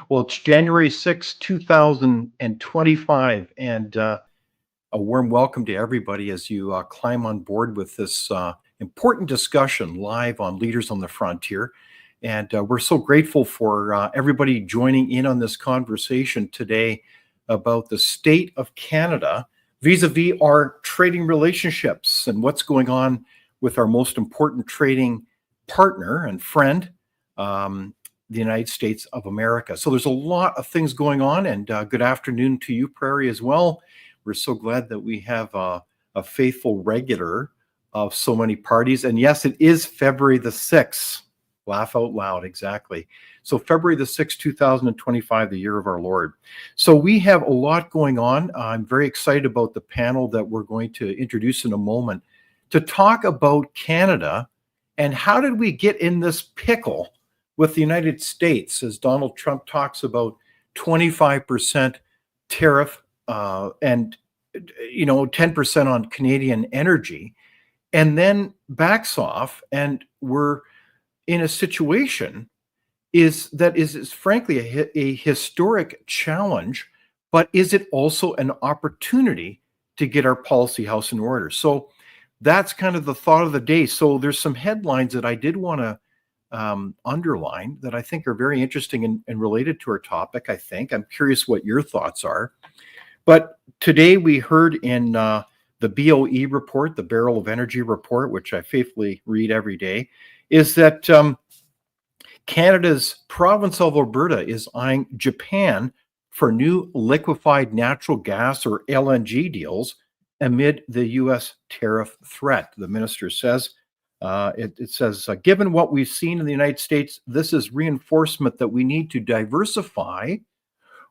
Well, it's January 6th, 2025, and a warm welcome to everybody as you climb on board with this important discussion live on Leaders on the Frontier. And we're so grateful for everybody joining in on this conversation today about the state of Canada vis-a-vis our trading relationships and what's going on with our most important trading partner and friend, the United States of America. So there's a lot of things going on, and good afternoon to you, Prairie, as well. We're so glad that we have a faithful regular of so many parties. And yes, it is February the 6th. Laugh out loud, exactly. So February the 6th, 2025, the year of our Lord. So we have a lot going on. I'm very excited about the panel that we're going to introduce in a moment to talk about Canada and how did we get in this pickle with the United States as Donald Trump talks about 25% tariff and 10% on Canadian energy, and then backs off, and we're in a situation is frankly a historic challenge, but is it also an opportunity to get our policy house in order? So that's kind of the thought of the day. So there's some headlines that I did want to underline that I think are very interesting and related to our topic. I'm curious what your thoughts are. But today we heard in the BOE report, the Barrel of Energy report, which I faithfully read every day, is that Canada's province of Alberta is eyeing Japan for new liquefied natural gas or LNG deals amid the U.S. tariff threat. The minister says, it says, given what we've seen in the United States, this is reinforcement that we need to diversify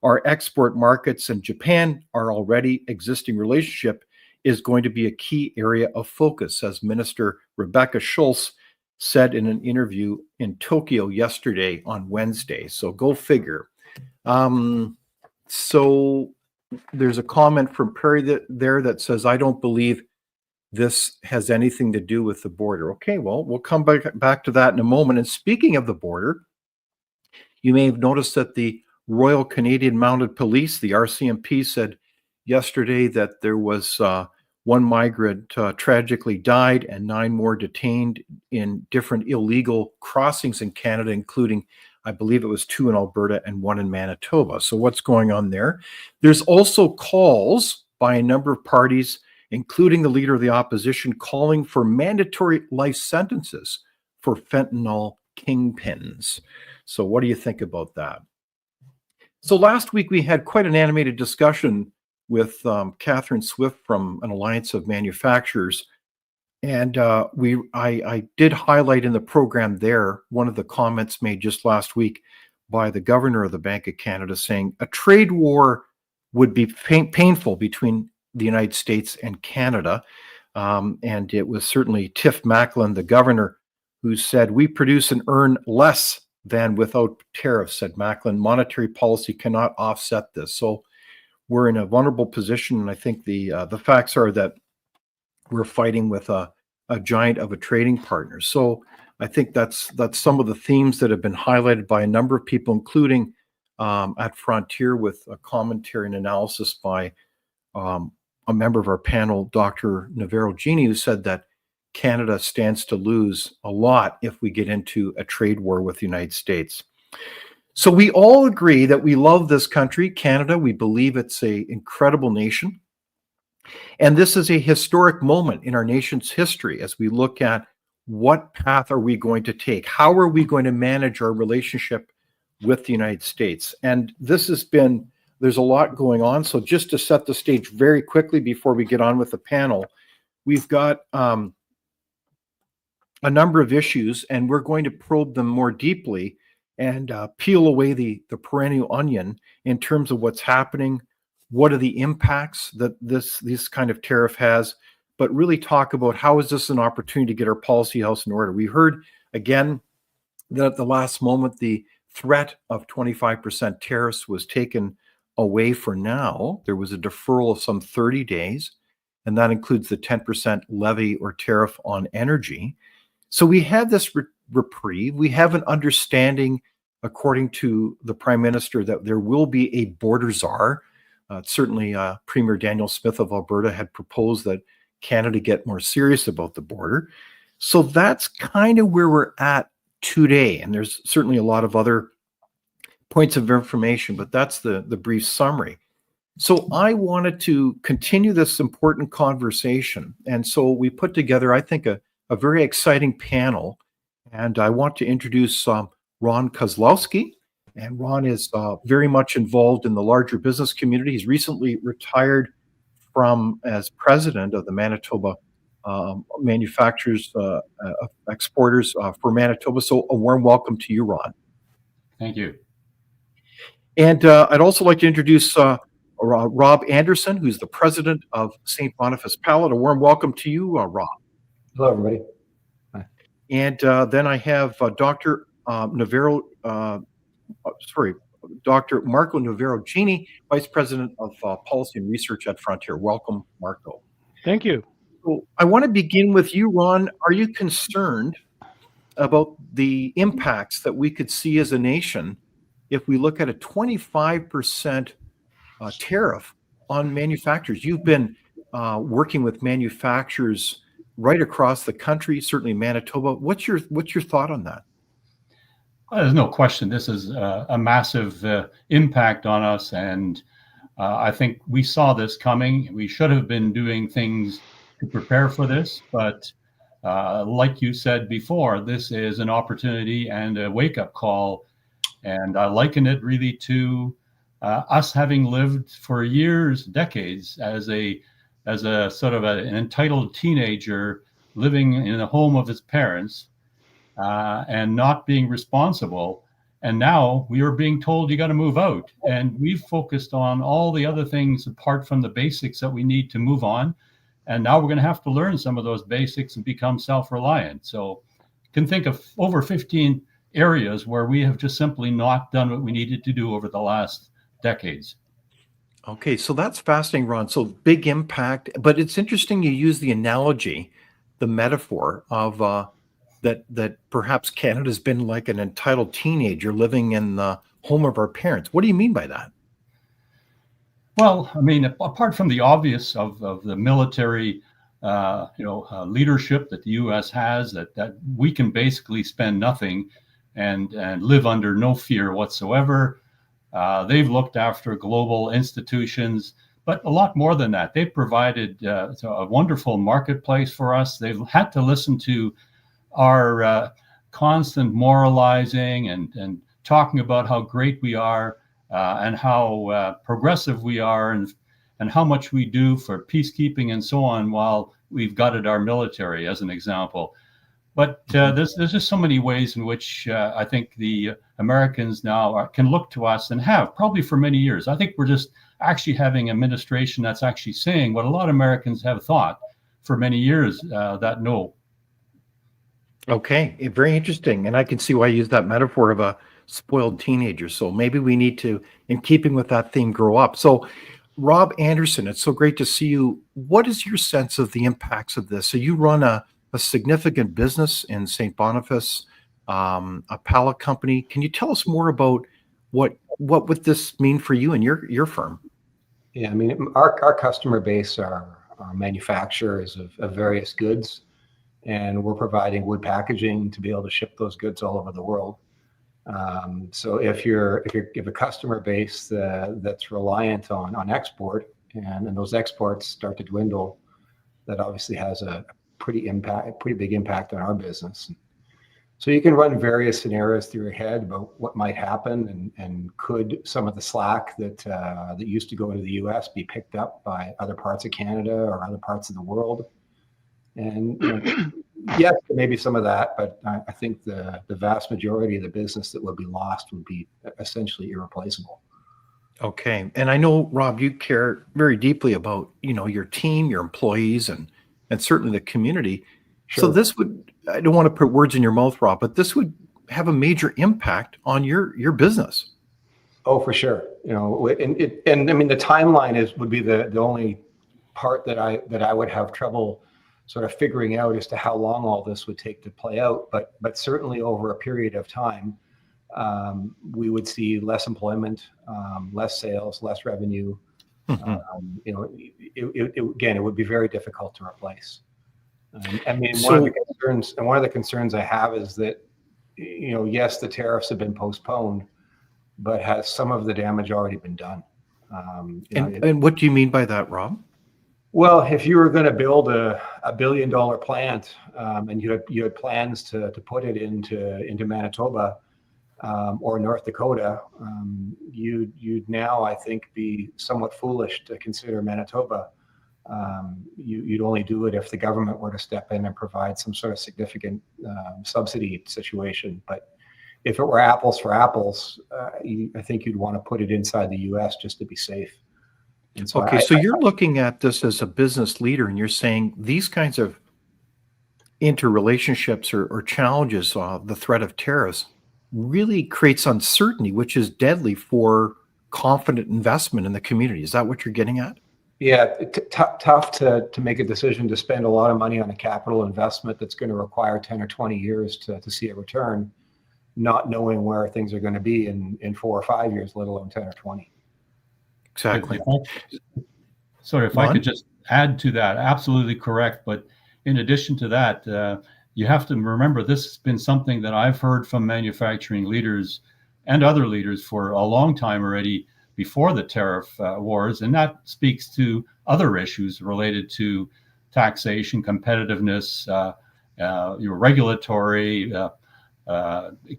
our export markets, and Japan, our already existing relationship, is going to be a key area of focus, as Minister Rebecca Schultz said in an interview in Tokyo yesterday on Wednesday. So go figure. So there's a comment from Perry there that says, I don't believe this has anything to do with the border. Okay, well, we'll come back to that in a moment. And speaking of the border, you may have noticed that the Royal Canadian Mounted Police, the RCMP, said yesterday that there was one migrant tragically died and 9 more detained in different illegal crossings in Canada, including, I believe it was 2 in Alberta and 1 in Manitoba. So what's going on there? There's also calls by a number of parties, including the leader of the opposition, calling for mandatory life sentences for fentanyl kingpins. So what do you think about that? So last week we had quite an animated discussion with Catherine Swift from an Alliance of Manufacturers. And I did highlight in the program there one of the comments made just last week by the governor of the Bank of Canada saying a trade war would be painful between the United States and Canada. And it was certainly Tiff Macklin, the governor, who said, we produce and earn less than without tariffs, said Macklin. Monetary policy cannot offset this. So we're in a vulnerable position. And I think the facts are that we're fighting with a giant of a trading partner. So I think that's some of the themes that have been highlighted by a number of people, including at Frontier, with a commentary and analysis by a member of our panel, Dr. Navarro-Genie, who said that Canada stands to lose a lot if we get into a trade war with the United States. So we all agree that we love this country, Canada. We believe it's an incredible nation. And this is a historic moment in our nation's history as we look at what path are we going to take? How are we going to manage our relationship with the United States? And there's a lot going on. So just to set the stage very quickly before we get on with the panel, we've got a number of issues, and we're going to probe them more deeply and peel away the perennial onion in terms of what's happening, what are the impacts that this kind of tariff has, but really talk about how is this an opportunity to get our policy house in order. We heard, again, that at the last moment, the threat of 25% tariffs was taken away for now. There was a deferral of some 30 days, and that includes the 10% levy or tariff on energy. So we had this reprieve. We have an understanding according to the Prime Minister, that there will be a border czar. Certainly, Premier Daniel Smith of Alberta had proposed that Canada get more serious about the border. So that's kind of where we're at today. And there's certainly a lot of other points of information, but that's the brief summary. So I wanted to continue this important conversation. And so we put together, I think, a very exciting panel. And I want to introduce Ron Koslowsky. And Ron is very much involved in the larger business community. He's recently retired from as president of the Manitoba manufacturers, exporters for Manitoba. So a warm welcome to you, Ron. Thank you. And I'd also like to introduce Rob Anderson, who's the president of St. Boniface Pallet. A warm welcome to you, Rob. Hello, everybody. Hi. And then I have Dr. Dr. Marco Navarro-Genie, Vice President of Policy and Research at Frontier. Welcome, Marco. Thank you. So I want to begin with you, Ron. Are you concerned about the impacts that we could see as a nation if we look at a 25% tariff on manufacturers? You've been working with manufacturers right across the country, certainly Manitoba. What's your thought on that? Well, there's no question this is a massive impact on us, and I think we saw this coming. We should have been doing things to prepare for this, but like you said before, this is an opportunity and a wake-up call, and I liken it really to us having lived for years, decades, as a sort of an entitled teenager living in the home of his parents and not being responsible. And now we are being told you got to move out. And we've focused on all the other things apart from the basics that we need to move on. And now we're going to have to learn some of those basics and become self-reliant. So you can think of over 15 areas where we have just simply not done what we needed to do over the last decades. Okay, so that's fascinating, Ron. So big impact, but it's interesting you use the analogy, the metaphor of that perhaps Canada's been like an entitled teenager living in the home of our parents. What do you mean by that? Well, I mean, apart from the obvious of the military, leadership that the U.S. has, that we can basically spend nothing and live under no fear whatsoever. They've looked after global institutions, but a lot more than that. They've provided a wonderful marketplace for us. They've had to listen to our constant moralizing and talking about how great we are and how progressive we are and how much we do for peacekeeping and so on, while we've gutted our military, as an example. But there's just so many ways in which I think the Americans now can look to us, and have probably for many years. I think we're just actually having an administration that's actually saying what a lot of Americans have thought for many years, that no. Okay, very interesting. And I can see why you use that metaphor of a spoiled teenager. So maybe we need to, in keeping with that theme, grow up. So Rob Anderson, it's so great to see you. What is your sense of the impacts of this? So you run a significant business in St. Boniface, a pallet company. Can you tell us more about what would this mean for you and your firm? Yeah, I mean, our customer base are manufacturers of various goods, and we're providing wood packaging to be able to ship those goods all over the world. So if you have a customer base that's reliant on export, and those exports start to dwindle, that obviously has a pretty big impact on our business. So you can run various scenarios through your head about what might happen, and could some of the slack that used to go into the U.S. be picked up by other parts of Canada or other parts of the world? And yes, maybe some of that, but I think the vast majority of the business that would be lost would be essentially irreplaceable. Okay. And I know, Rob, you care very deeply about, your team, your employees, and certainly the community. Sure. So this would, I don't want to put words in your mouth, Rob, but this would have a major impact on your business. Oh, for sure. And I mean, the timeline would be the only part that I would have trouble sort of figuring out as to how long all this would take to play out. But certainly over a period of time, we would see less employment, less sales, less revenue. You know, again, it would be very difficult to replace. I mean, one of the concerns I have is that, you know, yes, the tariffs have been postponed, but has some of the damage already been done? You know, And what do you mean by that, Rob? well, if you were going to build a $1 billion plant, and you had plans to put it into Manitoba, or North Dakota, you'd now, I think, be somewhat foolish to consider Manitoba. You'd only do it if the government were to step in and provide some sort of significant subsidy situation. But if it were apples for apples, I think you'd want to put it inside the U.S. just to be safe. And so Okay, so you're looking at this as a business leader, and you're saying these kinds of interrelationships or challenges, the threat of tariffs, really creates uncertainty, which is deadly for confident investment in the community. Is that what you're getting at? Yeah, tough to make a decision to spend a lot of money on a capital investment that's going to require 10 or 20 years to see a return, not knowing where things are going to be in 4 or 5 years, let alone 10 or 20. Exactly. If I could just add to that, absolutely correct. But in addition to that, you have to remember this has been something that I've heard from manufacturing leaders and other leaders for a long time already before the tariff wars. And that speaks to other issues related to taxation, competitiveness, your regulatory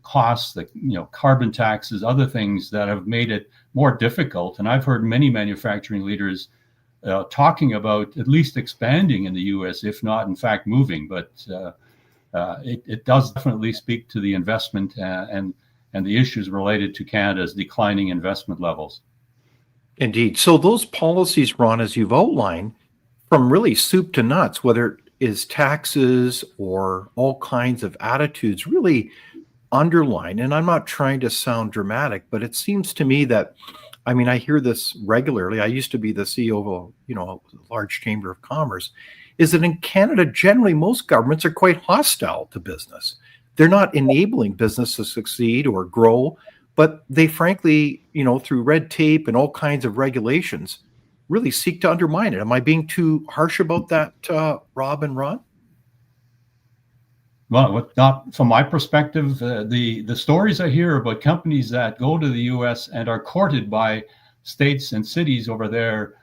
costs, the carbon taxes, other things that have made it more difficult. And I've heard many manufacturing leaders talking about at least expanding in the U.S., if not, in fact, moving. But it does definitely speak to the investment and the issues related to Canada's declining investment levels. Indeed. So those policies, Ron, as you've outlined, from really soup to nuts, whether it is taxes or all kinds of attitudes, really underline, and I'm not trying to sound dramatic, but it seems to me that, I mean, I hear this regularly. I used to be the CEO of a large chamber of commerce, is that in Canada, generally, most governments are quite hostile to business. They're not enabling business to succeed or grow, but they frankly, through red tape and all kinds of regulations, really seek to undermine it. Am I being too harsh about that, Rob and Ron? Well, not from my perspective. The stories I hear about companies that go to the U.S. and are courted by states and cities over there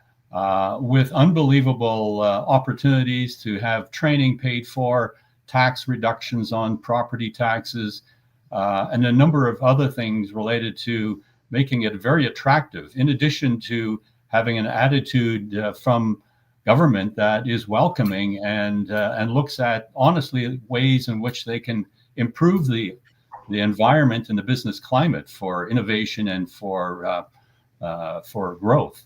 with unbelievable opportunities to have training paid for, tax reductions on property taxes, and a number of other things related to making it very attractive, in addition to having an attitude from government that is welcoming and looks at honestly ways in which they can improve the environment and the business climate for innovation and for growth.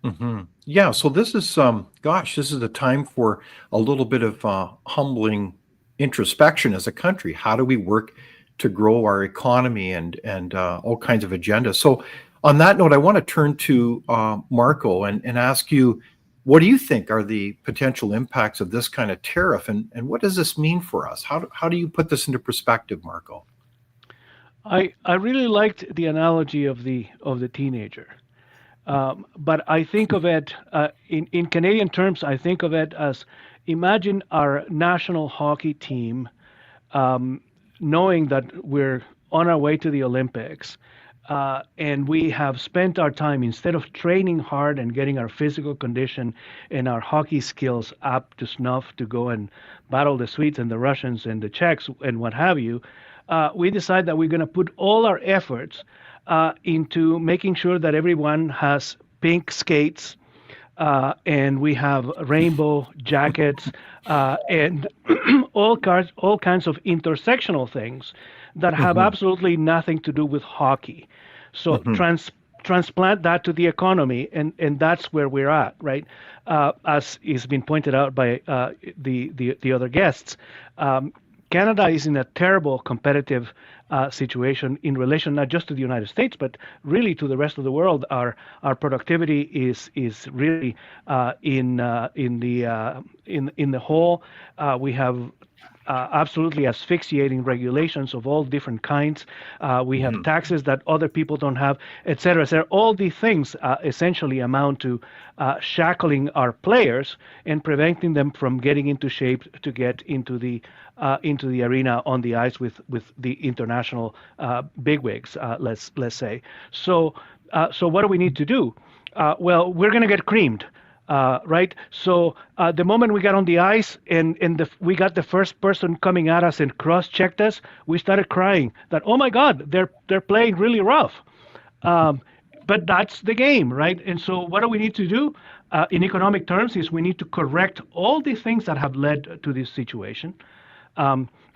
Mm-hmm. Yeah. So this is this is a time for a little bit of humbling introspection as a country. How do we work to grow our economy and all kinds of agendas? So on that note, I want to turn to Marco and ask you, what do you think are the potential impacts of this kind of tariff, and what does this mean for us? How do you put this into perspective, Marco? I really liked the analogy of the teenager, but I think of it in Canadian terms. I think of it as, imagine our national hockey team knowing that we're on our way to the Olympics. And we have spent our time, instead of training hard and getting our physical condition and our hockey skills up to snuff to go and battle the Swedes and the Russians and the Czechs and what have you, we decide that we're going to put all our efforts into making sure that everyone has pink skates, and we have rainbow jackets, and all kinds of intersectional things that have absolutely nothing to do with hockey. So transplant that to the economy, and that's where we're at, right? As has been pointed out by the other guests, Canada is in a terrible competitive situation in relation not just to the United States, but really to the rest of the world. Our productivity is really in the hole. We have absolutely asphyxiating regulations of all different kinds. We have taxes that other people don't have, et cetera, et cetera. All these things essentially amount to shackling our players and preventing them from getting into shape to get into the arena on the ice with the international bigwigs. Let's say. So what do we need to do? Well, we're going to get creamed. Right. So the moment we got on the ice and we got the first person coming at us and cross-checked us, we started crying that, oh my God, they're playing really rough. But that's the game, right? And so what do we need to do in economic terms is we need to correct all the things that have led to this situation.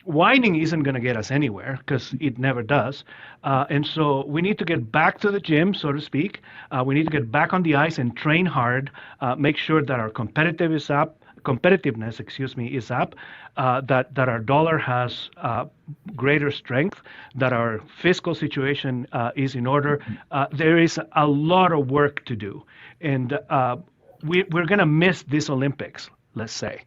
Whining isn't going to get us anywhere because it never does. And so we need to get back to the gym, so to speak. We need to get back on the ice and train hard, make sure that our competitiveness, is up, that our dollar has greater strength, that our fiscal situation is in order. There is a lot of work to do. And we're going to miss this Olympics, let's say.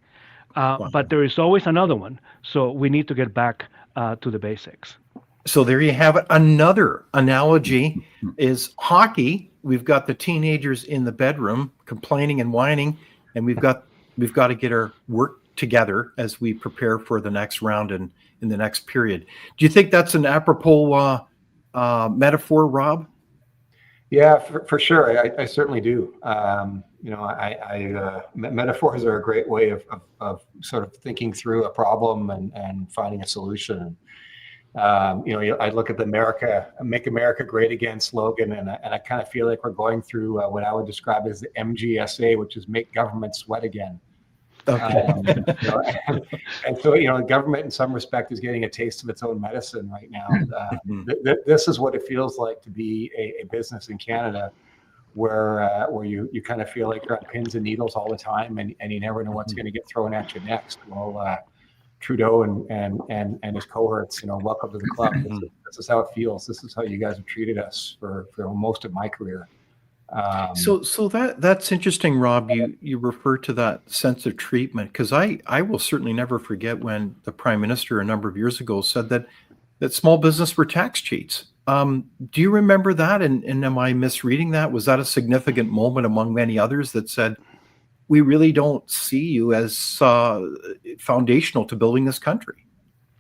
But there is always another one. So we need to get back to the basics. So there you have it. Another analogy is hockey. We've got the teenagers in the bedroom complaining and whining, and we've got to get our work together as we prepare for the next round and in the next period. Do you think that's an apropos metaphor, Rob? Yeah, for sure. I certainly do. Metaphors are a great way of sort of thinking through a problem and finding a solution. I look at the Make America Great Again slogan, and I kind of feel like we're going through what I would describe as the MGSA, which is Make Government Sweat Again. Okay. And so, the government in some respect is getting a taste of its own medicine right now. This is what it feels like to be a business in Canada, where you kind of feel like you're on pins and needles all the time, and you never know what's going to get thrown at you next. Well, Trudeau and his cohorts, welcome to the club. This is how it feels. This is how you guys have treated us for most of my career. So that's interesting, Rob. You refer to that sense of treatment, because I will certainly never forget when the Prime Minister a number of years ago said that small business were tax cheats. Do you remember that? And am I misreading that? Was that a significant moment among many others that said, we really don't see you as foundational to building this country?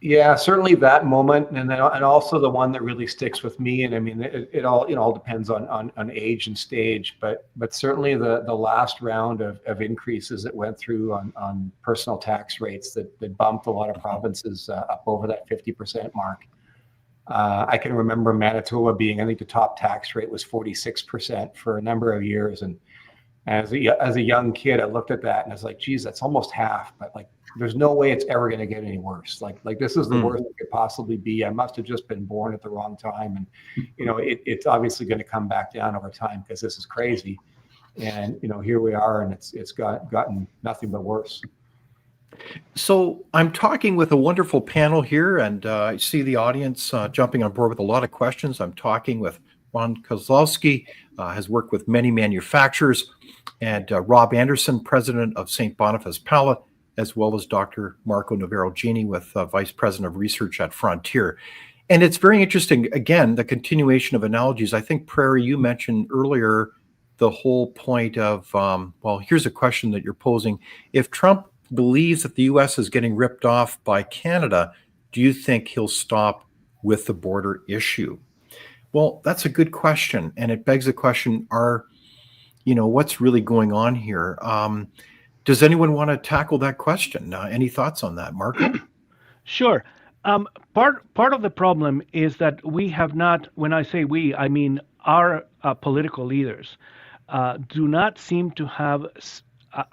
Yeah, certainly that moment, and also the one that really sticks with me. And I mean, it all depends on age and stage, but certainly the last round of increases that went through on personal tax rates that bumped a lot of provinces up over that 50% mark. I can remember Manitoba being, I think the top tax rate was 46% for a number of years, and as a young kid, I looked at that and I was like, geez, that's almost half, but like, there's no way it's ever going to get any worse. Like this is the worst it could possibly be. I must have just been born at the wrong time. And, it's obviously going to come back down over time because this is crazy. And, here we are, and it's gotten nothing but worse. So I'm talking with a wonderful panel here, and I see the audience jumping on board with a lot of questions. I'm talking with Ron Koslowsky, has worked with many manufacturers, and Rob Anderson, president of St. Boniface Pallet, as well as Dr. Marco Navarro-Genie with Vice President of Research at Frontier. And it's very interesting, again, the continuation of analogies. I think, Prairie, you mentioned earlier the whole point of, here's a question that you're posing. If Trump believes that the U.S. is getting ripped off by Canada, do you think he'll stop with the border issue? Well, that's a good question. And it begs the question, what's really going on here? Does anyone want to tackle that question? Any thoughts on that, Marco? Sure. Part of the problem is that we have not, when I say we, I mean our political leaders, do not seem to have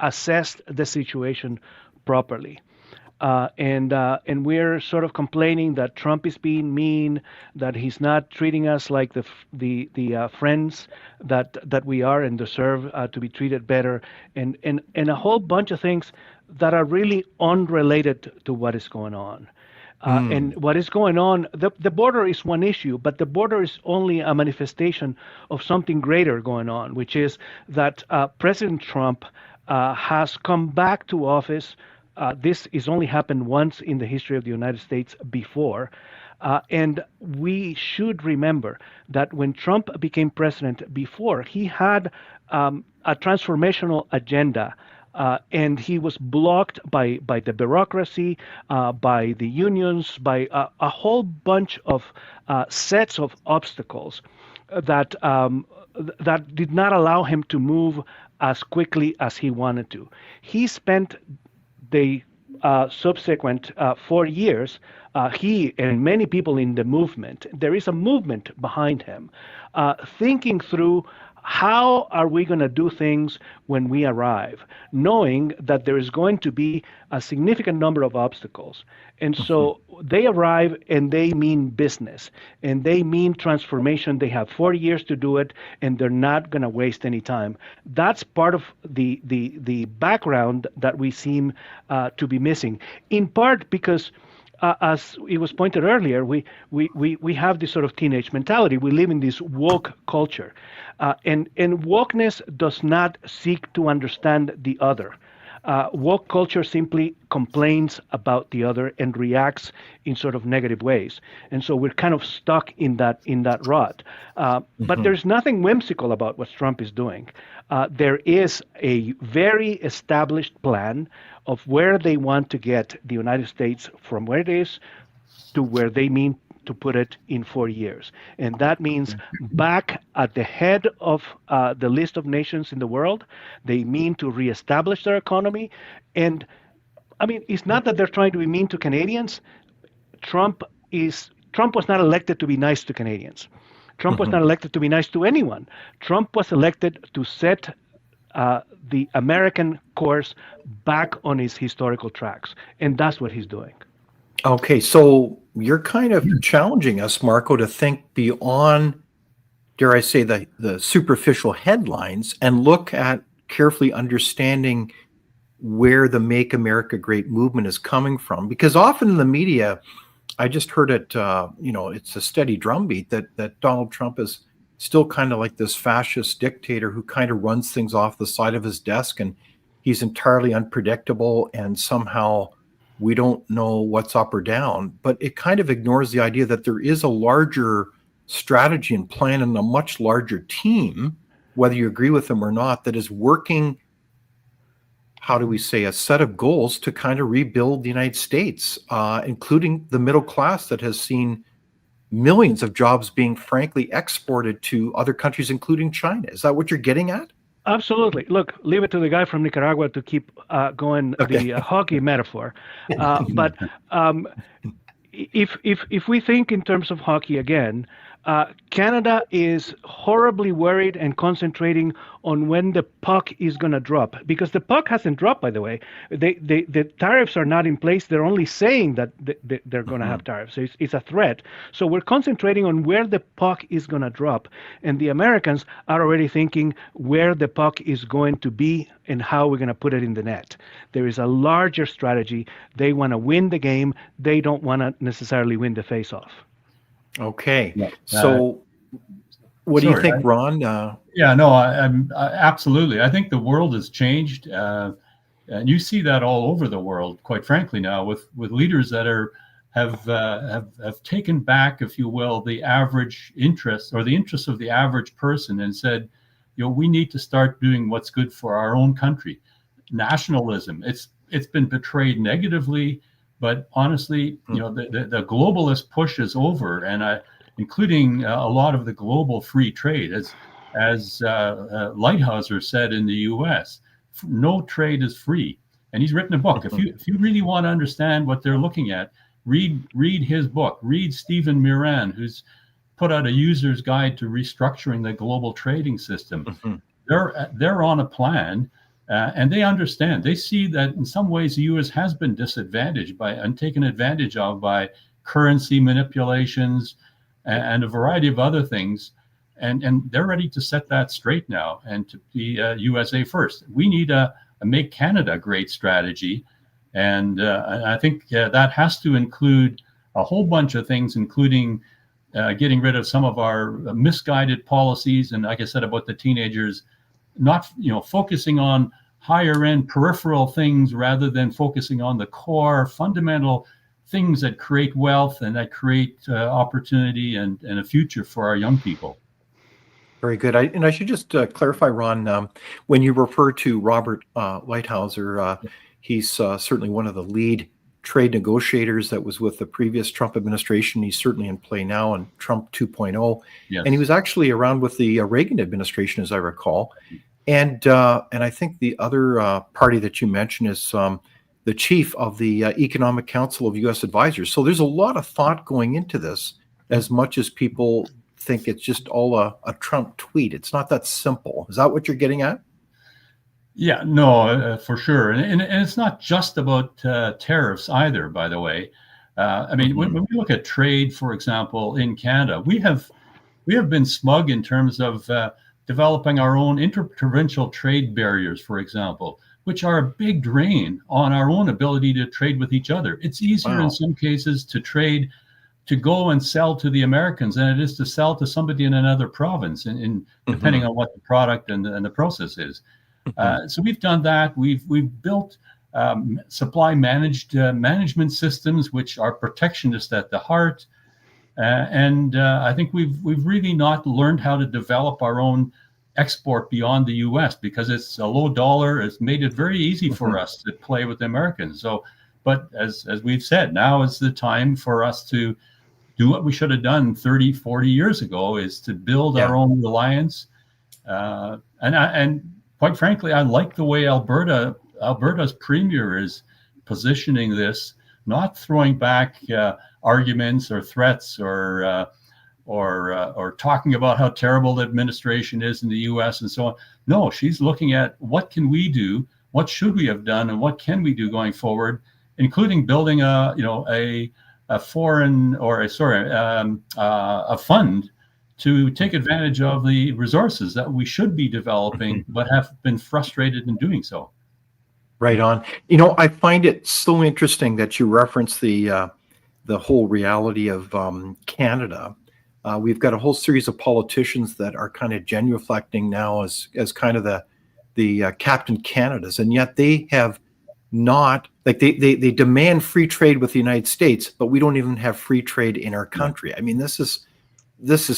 assessed the situation properly. And we're sort of complaining that Trump is being mean, that he's not treating us like the friends that we are and deserve to be treated better, and a whole bunch of things that are really unrelated to what is going on. And what is going on, the border is one issue, but the border is only a manifestation of something greater going on, which is that President Trump has come back to office this has only happened once in the history of the United States before. And we should remember that when Trump became president before, he had a transformational agenda. And he was blocked by the bureaucracy, by the unions, by a whole bunch of sets of obstacles that that did not allow him to move as quickly as he wanted to. He spent the subsequent 4 years, he and many people in the movement, there is a movement behind him, thinking through how are we going to do things when we arrive, knowing that there is going to be a significant number of obstacles. And so they arrive and they mean business and they mean transformation. They have 4 years to do it and they're not going to waste any time. That's part of the background that we seem to be missing, in part because as it was pointed earlier, we have this sort of teenage mentality. We live in this woke culture. And wokeness does not seek to understand the other. Woke culture simply complains about the other and reacts in sort of negative ways. And so we're kind of stuck in that rut. But there's nothing whimsical about what Trump is doing. There is a very established plan of where they want to get the United States from where it is to where they mean to put it in 4 years. And that means back at the head of the list of nations in the world. They mean to reestablish their economy. And I mean, it's not that they're trying to be mean to Canadians. Trump was not elected to be nice to Canadians. Trump was not elected to be nice to anyone. Trump was elected to set the American course back on its historical tracks. And that's what he's doing. Okay, so you're kind of challenging us, Marco, to think beyond, dare I say, the superficial headlines and look at carefully understanding where the Make America Great movement is coming from. Because often in the media, I just heard it, it's a steady drumbeat that Donald Trump is still kind of like this fascist dictator who kind of runs things off the side of his desk, and he's entirely unpredictable, and somehow we don't know what's up or down. But it kind of ignores the idea that there is a larger strategy and plan and a much larger team, whether you agree with them or not, that is working, how do we say, a set of goals to kind of rebuild the United States, including the middle class that has seen millions of jobs being frankly exported to other countries, including China. Is that what you're getting at? Absolutely. Look, leave it to the guy from Nicaragua to keep going the hockey metaphor. But if we think in terms of hockey again, Canada is horribly worried and concentrating on when the puck is going to drop, because the puck hasn't dropped, by the way. The tariffs are not in place. They're only saying that they're going to have tariffs. So it's a threat. So we're concentrating on where the puck is going to drop. And the Americans are already thinking where the puck is going to be and how we're going to put it in the net. There is a larger strategy. They want to win the game. They don't want to necessarily win the face-off. Okay. So what do you think, Ron? Absolutely. I think the world has changed. And you see that all over the world, quite frankly, now with leaders that have taken back, if you will, the average interest or the interests of the average person and said, we need to start doing what's good for our own country. Nationalism, it's been portrayed negatively. But honestly, the globalist push is over, and including a lot of the global free trade, as Lighthizer said in the U.S., no trade is free. And he's written a book. If you really want to understand what they're looking at, read his book. Read Stephen Miran, who's put out a user's guide to restructuring the global trading system. They're on a plan. And they understand. They see that in some ways the U.S. has been disadvantaged and taken advantage of by currency manipulations and a variety of other things. And they're ready to set that straight now and to be USA first. We need a Make Canada Great strategy. And I think that has to include a whole bunch of things, including getting rid of some of our misguided policies. And like I said about the teenagers, not focusing on higher end peripheral things rather than focusing on the core fundamental things that create wealth and that create opportunity and a future for our young people. Very good. I should just clarify, Ron, when you refer to Robert Lighthizer, he's certainly one of the lead trade negotiators that was with the previous Trump administration. He's certainly in play now in Trump 2.0. Yes. And he was actually around with the Reagan administration, as I recall. And I think the other party that you mentioned is the chief of the Economic Council of U.S. Advisors. So there's a lot of thought going into this, as much as people think it's just all a Trump tweet. It's not that simple. Is that what you're getting at? Yeah, no, for sure. And it's not just about tariffs either, by the way. I mean, when we look at trade, for example, in Canada, we have been smug in terms of developing our own interprovincial trade barriers, for example, which are a big drain on our own ability to trade with each other. It's easier in some cases to trade, to go and sell to the Americans than it is to sell to somebody in another province, depending on what the product and the process is. So we've done that. We've built supply management systems which are protectionist at the heart, and I think we've really not learned how to develop our own export beyond the U.S. because it's a low dollar. It's made it very easy for us to play with the Americans. So, but as we've said, now is the time for us to do what we should have done 30, 40 years ago, is to build our own reliance. And quite frankly, I like the way Alberta's premier is positioning this, not throwing back arguments or threats or talking about how terrible the administration is in the U.S. and so on. No, she's looking at what can we do, what should we have done, and what can we do going forward, including building a fund to take advantage of the resources that we should be developing, but have been frustrated in doing so. Right on. I find it so interesting that you reference the whole reality of Canada. We've got a whole series of politicians that are kind of genuflecting now as kind of the Captain Canadas, and yet they have not, like they demand free trade with the United States, but we don't even have free trade in our country. I mean, this is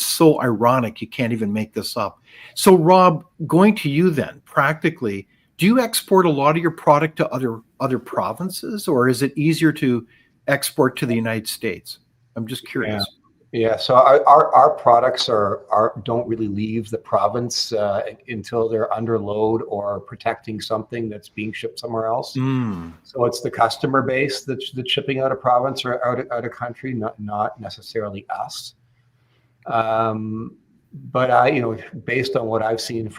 so ironic. You can't even make this up. So Rob, going to you then, practically, do you export a lot of your product to other provinces, or is it easier to export to the United States? I'm just curious. Yeah. So our products don't really leave the province until they're under load or protecting something that's being shipped somewhere else. So it's the customer base that's shipping out of province or out of country, not necessarily us. But based on what I've seen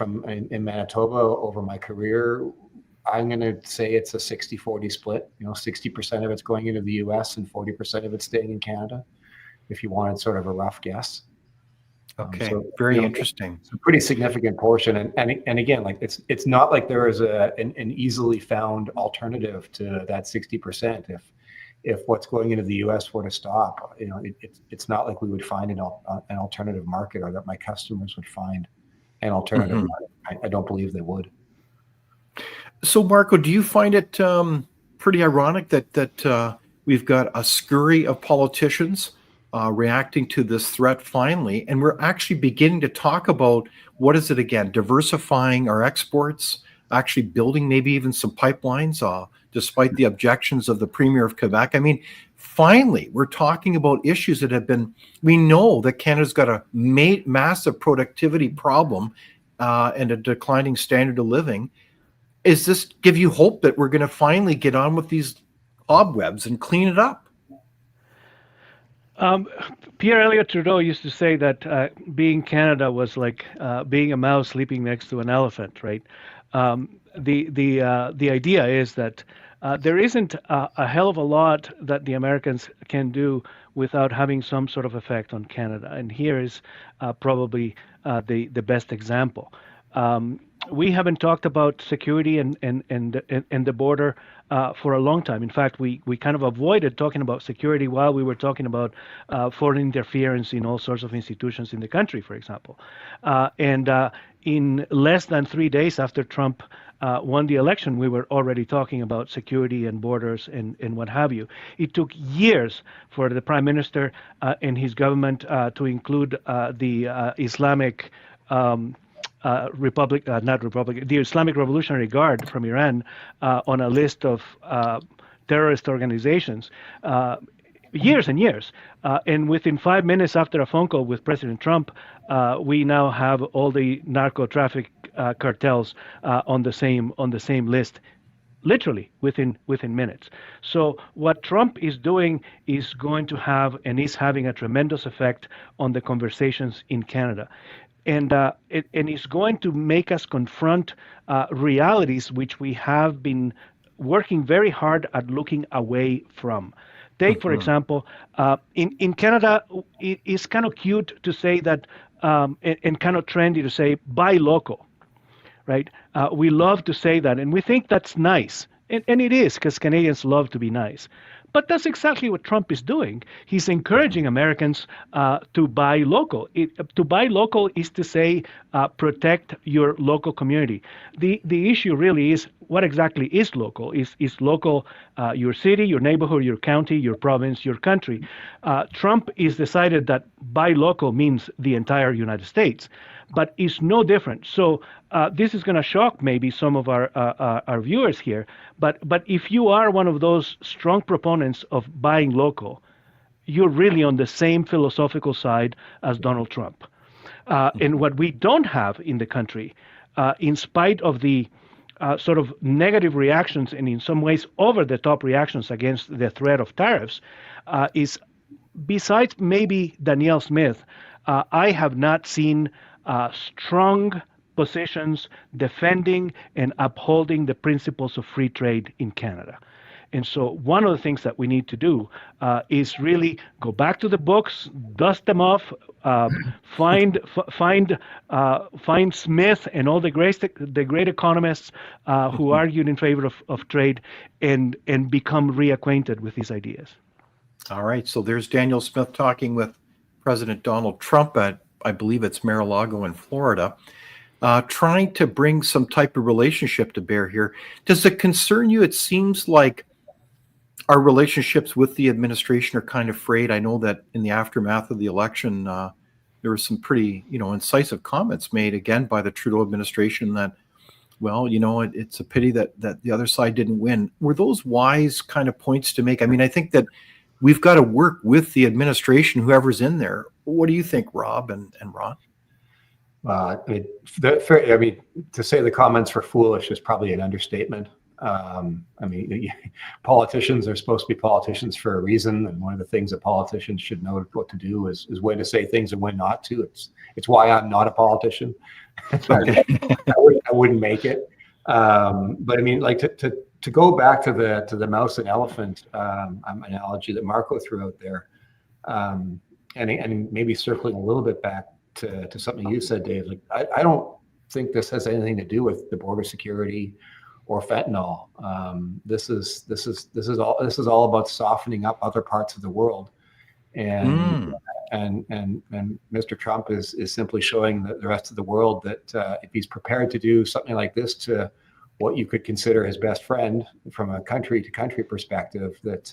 in Manitoba over my career, I'm going to say it's a 60-40 split. 60% of it's going into the U.S. and 40% of it's staying in Canada, if you wanted sort of a rough guess. Okay, very interesting. It's a pretty significant portion, and again, like it's not like there is an easily found alternative to that 60%. If what's going into the U.S. were to stop, it's not like we would find an alternative market, or that my customers would find an alternative market. I don't believe they would. So, Marco, do you find it pretty ironic that we've got a scurry of politicians reacting to this threat finally, and we're actually beginning to talk about, what is it again, diversifying our exports, actually building maybe even some pipelines, despite the objections of the Premier of Quebec? I mean, finally, we're talking about issues that have been, we know that Canada's got a massive productivity problem and a declining standard of living. Is this give you hope that we're going to finally get on with these cobwebs and clean it up? Pierre Elliott Trudeau used to say that being Canada was like being a mouse sleeping next to an elephant, right? The idea is that there isn't a hell of a lot that the Americans can do without having some sort of effect on Canada, and here is probably the best example. we haven't talked about security and the border for a long time. In fact, we kind of avoided talking about security while we were talking about foreign interference in all sorts of institutions in the country, for example. And in less than 3 days after Trump won the election, we were already talking about security and borders and what have you. It took years for the prime minister and his government to include the Islamic the Islamic Revolutionary Guard from Iran on a list of terrorist organizations. Years and years, and within 5 minutes after a phone call with President Trump, we now have all the narco traffic cartels on the same list, literally within minutes. So what Trump is doing is going to have and is having a tremendous effect on the conversations in Canada. And it's going to make us confront realities which we have been working very hard at looking away from. Take, for example, in Canada, it's kind of cute to say that, and kind of trendy to say, buy local, right? We love to say that, and we think that's nice. And it is, because Canadians love to be nice. But that's exactly what Trump is doing. He's encouraging Americans to buy local. To buy local is to say, protect your local community. The issue really is, what exactly is local? Is local your city, your neighborhood, your county, your province, your country? Trump is decided that buy local means the entire United States, but it's no different. So this is going to shock maybe some of our viewers here, but if you are one of those strong proponents of buying local, you're really on the same philosophical side as Donald Trump. And what we don't have in the country, in spite of the sort of negative reactions and in some ways over-the-top reactions against the threat of tariffs, is besides maybe Danielle Smith, I have not seen strong positions defending and upholding the principles of free trade in Canada. And so one of the things that we need to do is really go back to the books, dust them off, find Smith and all the great economists who argued in favor of trade, and become reacquainted with these ideas. All right. So there's Daniel Smith talking with President Donald Trump at, I believe it's Mar-a-Lago in Florida, trying to bring some type of relationship to bear here. Does it concern you? It seems like our relationships with the administration are kind of frayed. I know that in the aftermath of the election, there were some pretty, incisive comments made again by the Trudeau administration that, well, it's a pity that the other side didn't win. Were those wise kind of points to make? I mean, I think that we've got to work with the administration, whoever's in there. What do you think, Rob and Ron? To say the comments were foolish is probably an understatement. Politicians are supposed to be politicians for a reason, and one of the things that politicians should know what to do is when to say things and when not to. It's why I'm not a politician. Okay. I wouldn't make it. But I mean, like to go back to the mouse and elephant analogy that Marco threw out there, and maybe circling a little bit back to something you said, Dave. Like I don't think this has anything to do with the border security or fentanyl. This is all about softening up other parts of the world, and Mr. Trump is simply showing the rest of the world that if he's prepared to do something like this to what you could consider his best friend from a country to country perspective, that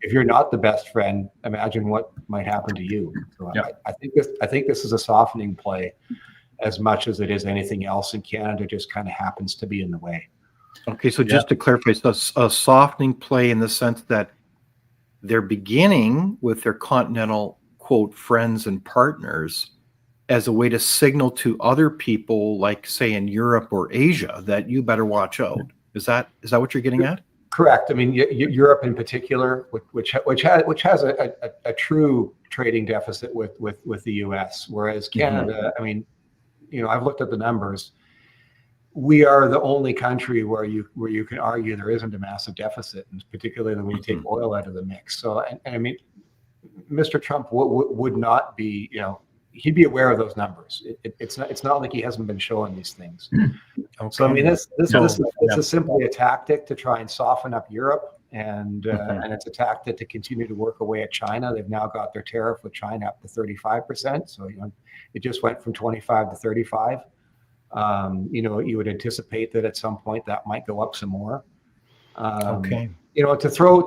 if you're not the best friend, imagine what might happen to you. So yeah. I think this is a softening play as much as it is anything else, and Canada just kind of happens to be in the way. Okay, so just to clarify, it's a softening play in the sense that they're beginning with their continental, quote, friends and partners as a way to signal to other people, like, say, in Europe or Asia, that you better watch out. Is that what you're getting at? Correct. I mean, Europe in particular, which has a true trading deficit with the U.S., whereas Canada, I mean, I've looked at the numbers. We are the only country where you can argue there isn't a massive deficit, and particularly when you take oil out of the mix. So, and I mean, Mr. Trump would not be, he'd be aware of those numbers. It's not like he hasn't been showing these things. So I mean, Okay. this is simply a tactic to try and soften up Europe, and it's a tactic to continue to work away at China. They've now got their tariff with China up to 35%. So it just went from 25 to 35. You would anticipate that at some point that might go up some more. Okay. To throw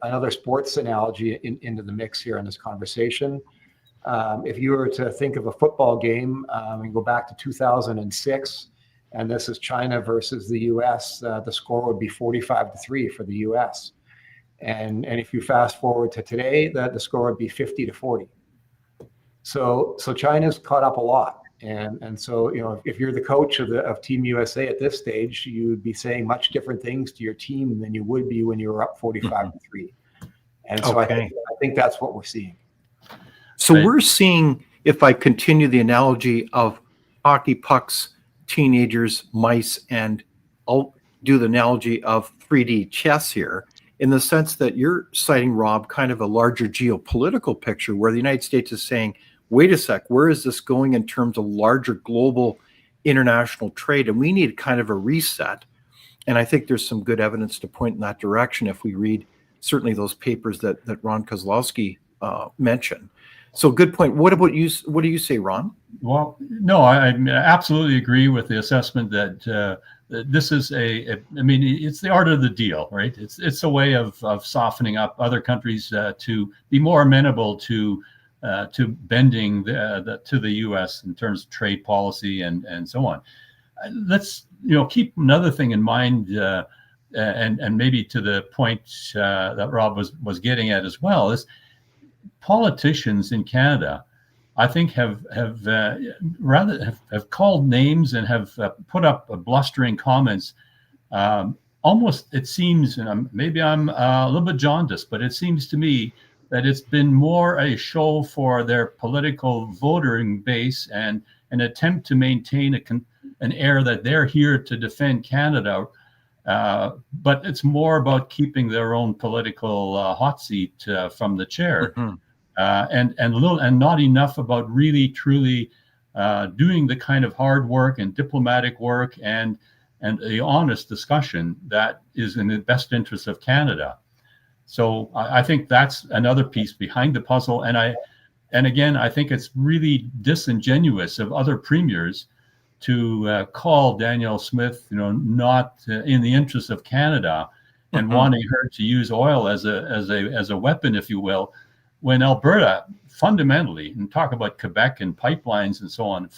another sports analogy into the mix here in this conversation. If you were to think of a football game and go back to 2006, and this is China versus the U.S., the score would be 45-3 for the U.S. And if you fast forward to today, the score would be 50-40. So China's caught up a lot. And so, if you're the coach of Team USA at this stage, you would be saying much different things to your team than you would be when you were up 45-3. And so I think that's what we're seeing. So we're seeing, if I continue the analogy of hockey pucks, teenagers, mice, and I'll do the analogy of 3D chess here, in the sense that you're citing, Rob, kind of a larger geopolitical picture where the United States is saying, wait a sec, where is this going in terms of larger global international trade? And we need kind of a reset. And I think there's some good evidence to point in that direction if we read certainly those papers that Ron Koslowsky mentioned. So good point. What about you? What do you say, Ron? Well, no, I absolutely agree with the assessment that this is it's the art of the deal, right? It's a way of softening up other countries to be more amenable to bending to the U.S. in terms of trade policy and so on. Let's keep another thing in mind, and maybe to the point that Rob was getting at as well, is politicians in Canada, I think, have called names and have put up blustering comments. Almost, it seems, and maybe I'm a little bit jaundiced, but it seems to me that it's been more a show for their political voting base and an attempt to maintain an air that they're here to defend Canada. But it's more about keeping their own political hot seat from the chair. Mm-hmm. And not enough about really truly doing the kind of hard work and diplomatic work and the honest discussion that is in the best interest of Canada. So I think that's another piece behind the puzzle. And again, I think it's really disingenuous of other premiers to call Danielle Smith, not in the interest of Canada and wanting her to use oil as a weapon, if you will, when Alberta fundamentally, and talk about Quebec and pipelines and so on,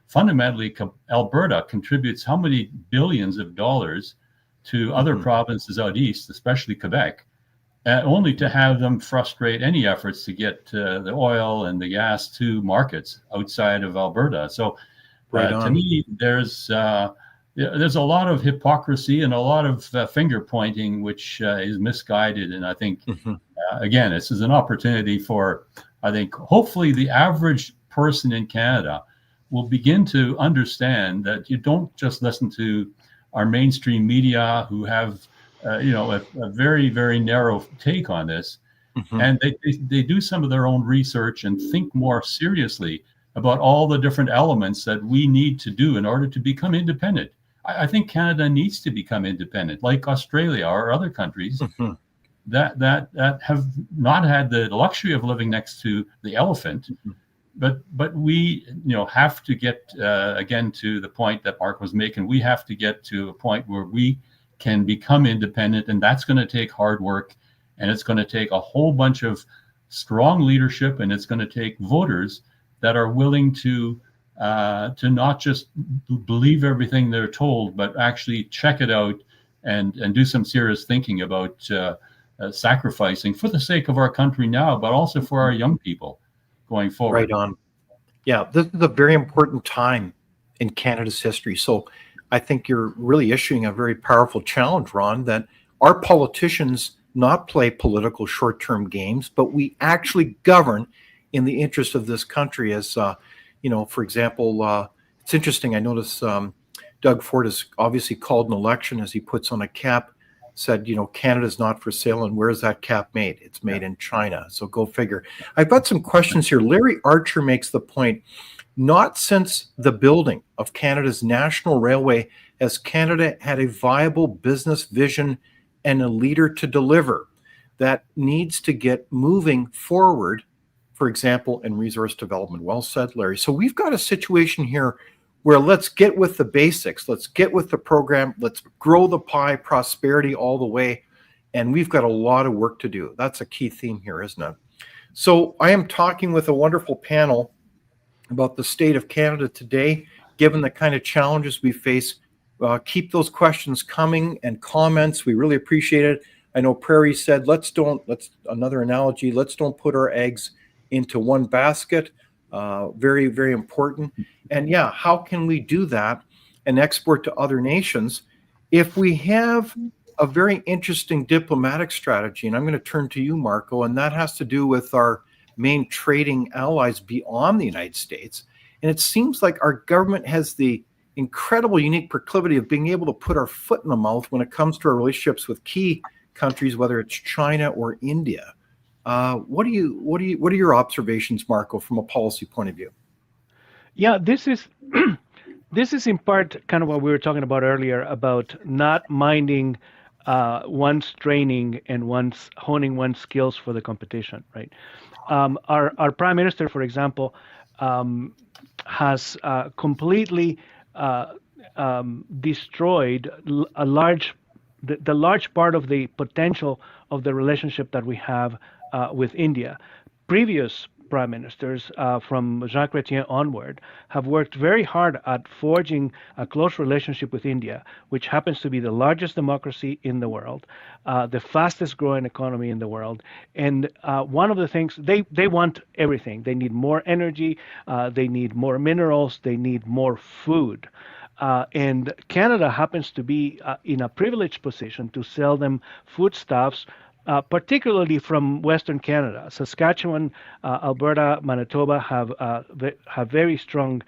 fundamentally Alberta contributes how many billions of dollars to other provinces out east, especially Quebec, only to have them frustrate any efforts to get the oil and the gas to markets outside of Alberta. So to me, there's a lot of hypocrisy and a lot of finger pointing, which is misguided. And I think, again, this is an opportunity for, I think, hopefully the average person in Canada will begin to understand that you don't just listen to our mainstream media who have a very, very narrow take on this. And they do some of their own research and think more seriously about all the different elements that we need to do in order to become independent. I think Canada needs to become independent, like Australia or other countries that have not had the luxury of living next to the elephant. But we have to get again to the point that Mark was making. We have to get to a point where we can become independent, and that's going to take hard work, and it's going to take a whole bunch of strong leadership, and it's going to take voters that are willing to not just believe everything they're told, but actually check it out and do some serious thinking about sacrificing for the sake of our country now, but also for our young people going forward. Right on. Yeah, this is a very important time in Canada's history. So I think you're really issuing a very powerful challenge, Ron, that our politicians not play political short-term games, but we actually govern in the interest of this country. As for example, it's interesting. I notice Doug Ford has obviously called an election as he puts on a cap, said, Canada's not for sale. And where is that cap made? It's made in China. So go figure. I've got some questions here. Larry Archer makes the point, Not since the building of Canada's national railway has Canada had a viable business vision and a leader to deliver that needs to get moving forward, for example, in resource development. Well said, Larry. So we've got a situation here where let's get with the basics. Let's get with the program. Let's grow the pie, prosperity all the way. And we've got a lot of work to do. That's a key theme here, isn't it? So I am talking with a wonderful panel about the state of Canada today, given the kind of challenges we face. Keep those questions coming and comments. We really appreciate it. I know Prairie said, another analogy, let's don't put our eggs into one basket. Very, very important. And yeah, how can we do that and export to other nations if we have a very interesting diplomatic strategy? And I'm going to turn to you, Marco, and that has to do with our main trading allies beyond the United States. And it seems like our government has the incredible, unique proclivity of being able to put our foot in the mouth when it comes to our relationships with key countries, whether it's China or India. What are your observations, Marco, from a policy point of view? Yeah, this is this is in part kind of what we were talking about earlier about not minding one's training and honing one's skills for the competition, right? Our prime minister, for example, has completely destroyed the large part of the potential of the relationship that we have with India. Previous prime ministers from Jacques Chrétien onward have worked very hard at forging a close relationship with India, which happens to be the largest democracy in the world, the fastest growing economy in the world. And one of the things, they want everything. They need more energy, they need more minerals, they need more food. And Canada happens to be in a privileged position to sell them foodstuffs, particularly from Western Canada. Saskatchewan, Alberta, Manitoba have very strong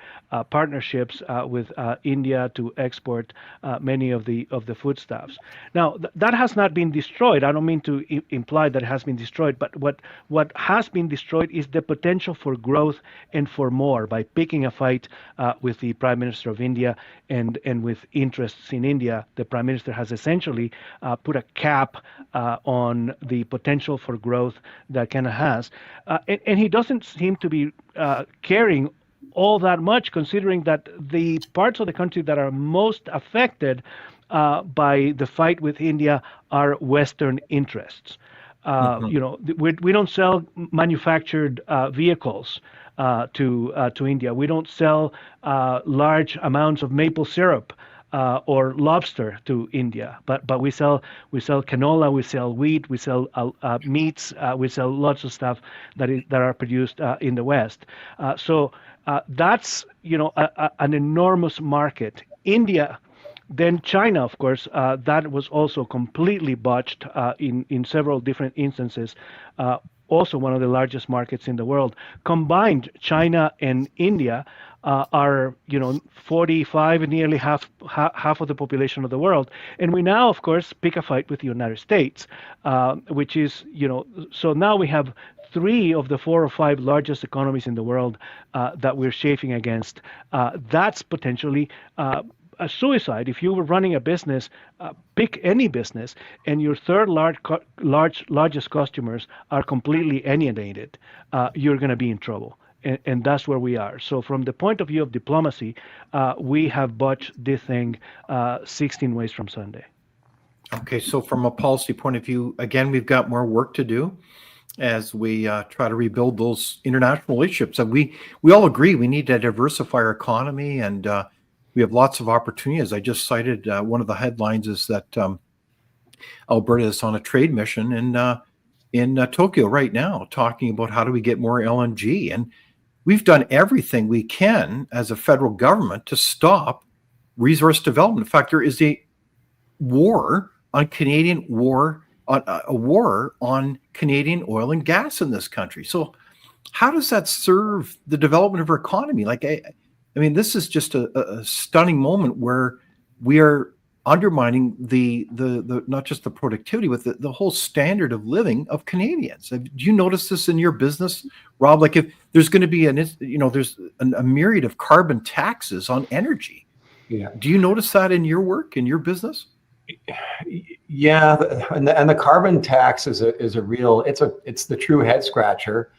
partnerships with India to export many of the foodstuffs. Now, that has not been destroyed. I don't mean to imply that it has been destroyed, but what has been destroyed is the potential for growth and for more by picking a fight with the Prime Minister of India and with interests in India. The Prime Minister has essentially put a cap on the potential for growth that Canada has. And he doesn't seem to be caring all that much, considering that the parts of the country that are most affected by the fight with India are Western interests. You know, we don't sell manufactured vehicles to India. We don't sell large amounts of maple syrup or lobster to India, but we sell canola, we sell wheat, we sell meats, we sell lots of stuff that are produced in the West. So that's, you know, an enormous market. India, then China, of course, that was also completely botched in several different instances. Also one of the largest markets in the world. Combined, China and India are, you know, 45, nearly half of the population of the world. And we now, of course, pick a fight with the United States, which is, you know, so now we have 3 of the 4 or 5 largest economies in the world that we're chafing against. That's potentially a suicide. If you were running a business, pick any business, and your third largest customers are completely alienated, you're going to be in trouble. And that's where we are. So from the point of view of diplomacy, we have botched this thing 16 ways from Sunday. Okay, so from a policy point of view, again, we've got more work to do as we try to rebuild those international relationships. And we all agree we need to diversify our economy, and we have lots of opportunities. I just cited one of the headlines is that Alberta is on a trade mission in Tokyo right now, talking about how do we get more LNG. And we've done everything we can as a federal government to stop resource development. In fact, there is a war on Canadian oil and gas in this country. So how does that serve the development of our economy? Like, I mean, this is just a stunning moment where we are undermining the not just the productivity, but the whole standard of living of Canadians. Do you notice this in your business, Rob? Like if there's going to be there's a myriad of carbon taxes on energy. Yeah. Do you notice that in your work, in your business? Yeah, and the carbon tax is a real, it's the true head scratcher.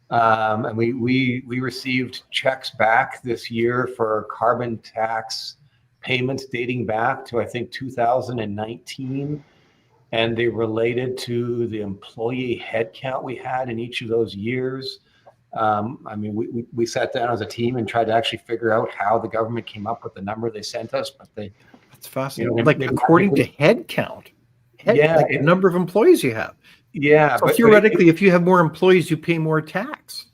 And we received checks back this year for carbon tax payments dating back to, I think, 2019, and they related to the employee headcount we had in each of those years. I mean, we sat down as a team and tried to actually figure out how the government came up with the number they sent us, but That's fascinating. According to head count, the number of employees you have. Yeah. So theoretically, if you have more employees, you pay more tax.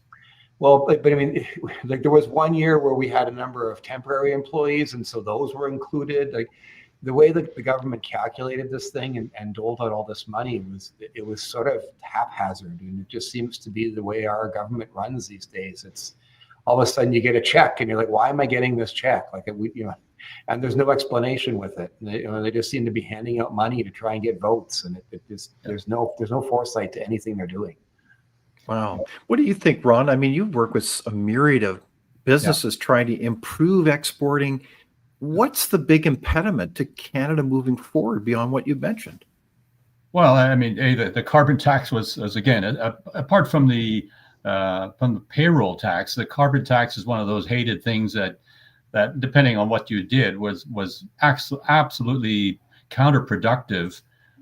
Well, but I mean, like there was one year where we had a number of temporary employees, and so those were included. Like the way that the government calculated this thing and doled out all this money was sort of haphazard, and it just seems to be the way our government runs these days. It's all of a sudden you get a check, and you're like, "Why am I getting this check?" Like and there's no explanation with it. They just seem to be handing out money to try and get votes, and there's no foresight to anything they're doing. Wow. What do you think, Ron? I mean, you work with a myriad of businesses trying to improve exporting. What's the big impediment to Canada moving forward beyond what you mentioned? Well, I mean, the carbon tax was again, apart from the payroll tax, the carbon tax is one of those hated things that depending on what you did was absolutely counterproductive.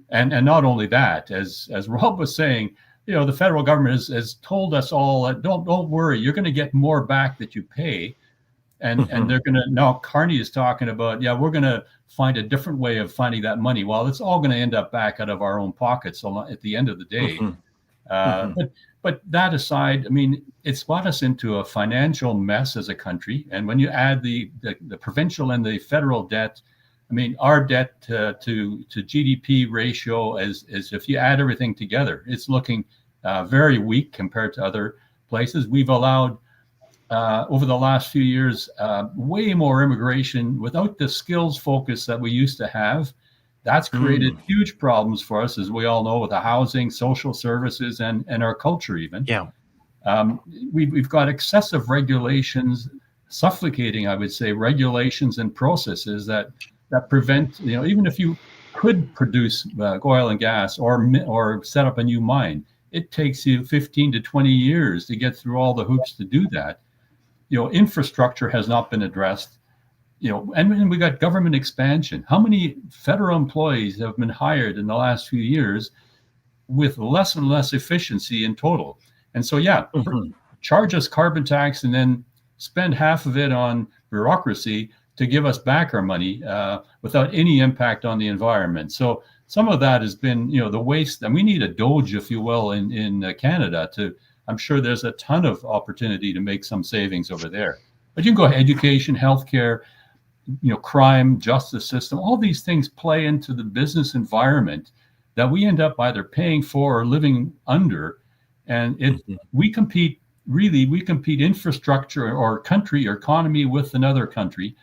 And not only that, as Rob was saying, the federal government has told us all, don't worry, you're going to get more back that you pay. And they're going to, now Carney is talking about, we're going to find a different way of finding that money. Well, it's all going to end up back out of our own pockets at the end of the day. But that aside, I mean, it's got us into a financial mess as a country. And when you add the provincial and the federal debt, I mean, our debt to GDP ratio is if you add everything together, it's looking very weak compared to other places. We've allowed over the last few years way more immigration without the skills focus that we used to have. That's created huge problems for us, as we all know, with the housing, social services, and our culture even. Yeah. We've got excessive regulations, suffocating, I would say, regulations and processes that prevent, even if you could produce oil and gas or set up a new mine, it takes you 15 to 20 years to get through all the hoops to do that. Infrastructure has not been addressed. And we got government expansion. How many federal employees have been hired in the last few years with less and less efficiency in total? And so, charge us carbon tax and then spend half of it on bureaucracy to give us back our money without any impact on the environment. So some of that has been, the waste, and we need a DOGE, if you will, in Canada I'm sure there's a ton of opportunity to make some savings over there. But you can go education, healthcare, crime, justice system, all these things play into the business environment that we end up either paying for or living under. And we compete infrastructure or country or economy with another country.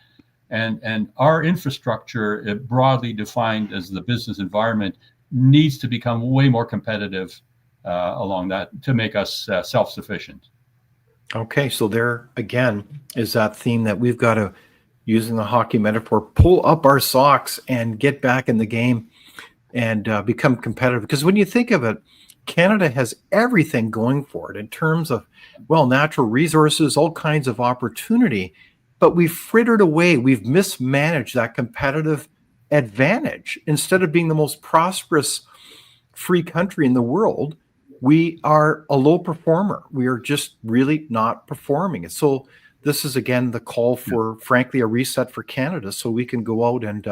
And our infrastructure, broadly defined as the business environment, needs to become way more competitive along that to make us self-sufficient. Okay, so there again is that theme that we've got to, using the hockey metaphor, pull up our socks and get back in the game and become competitive. Because when you think of it, Canada has everything going for it in terms of, natural resources, all kinds of opportunity, but we've frittered away. We've mismanaged that competitive advantage. Instead of being the most prosperous free country in the world, we are a low performer. We are just really not performing. And so this is, again, the call for, frankly, a reset for Canada so we can go out and,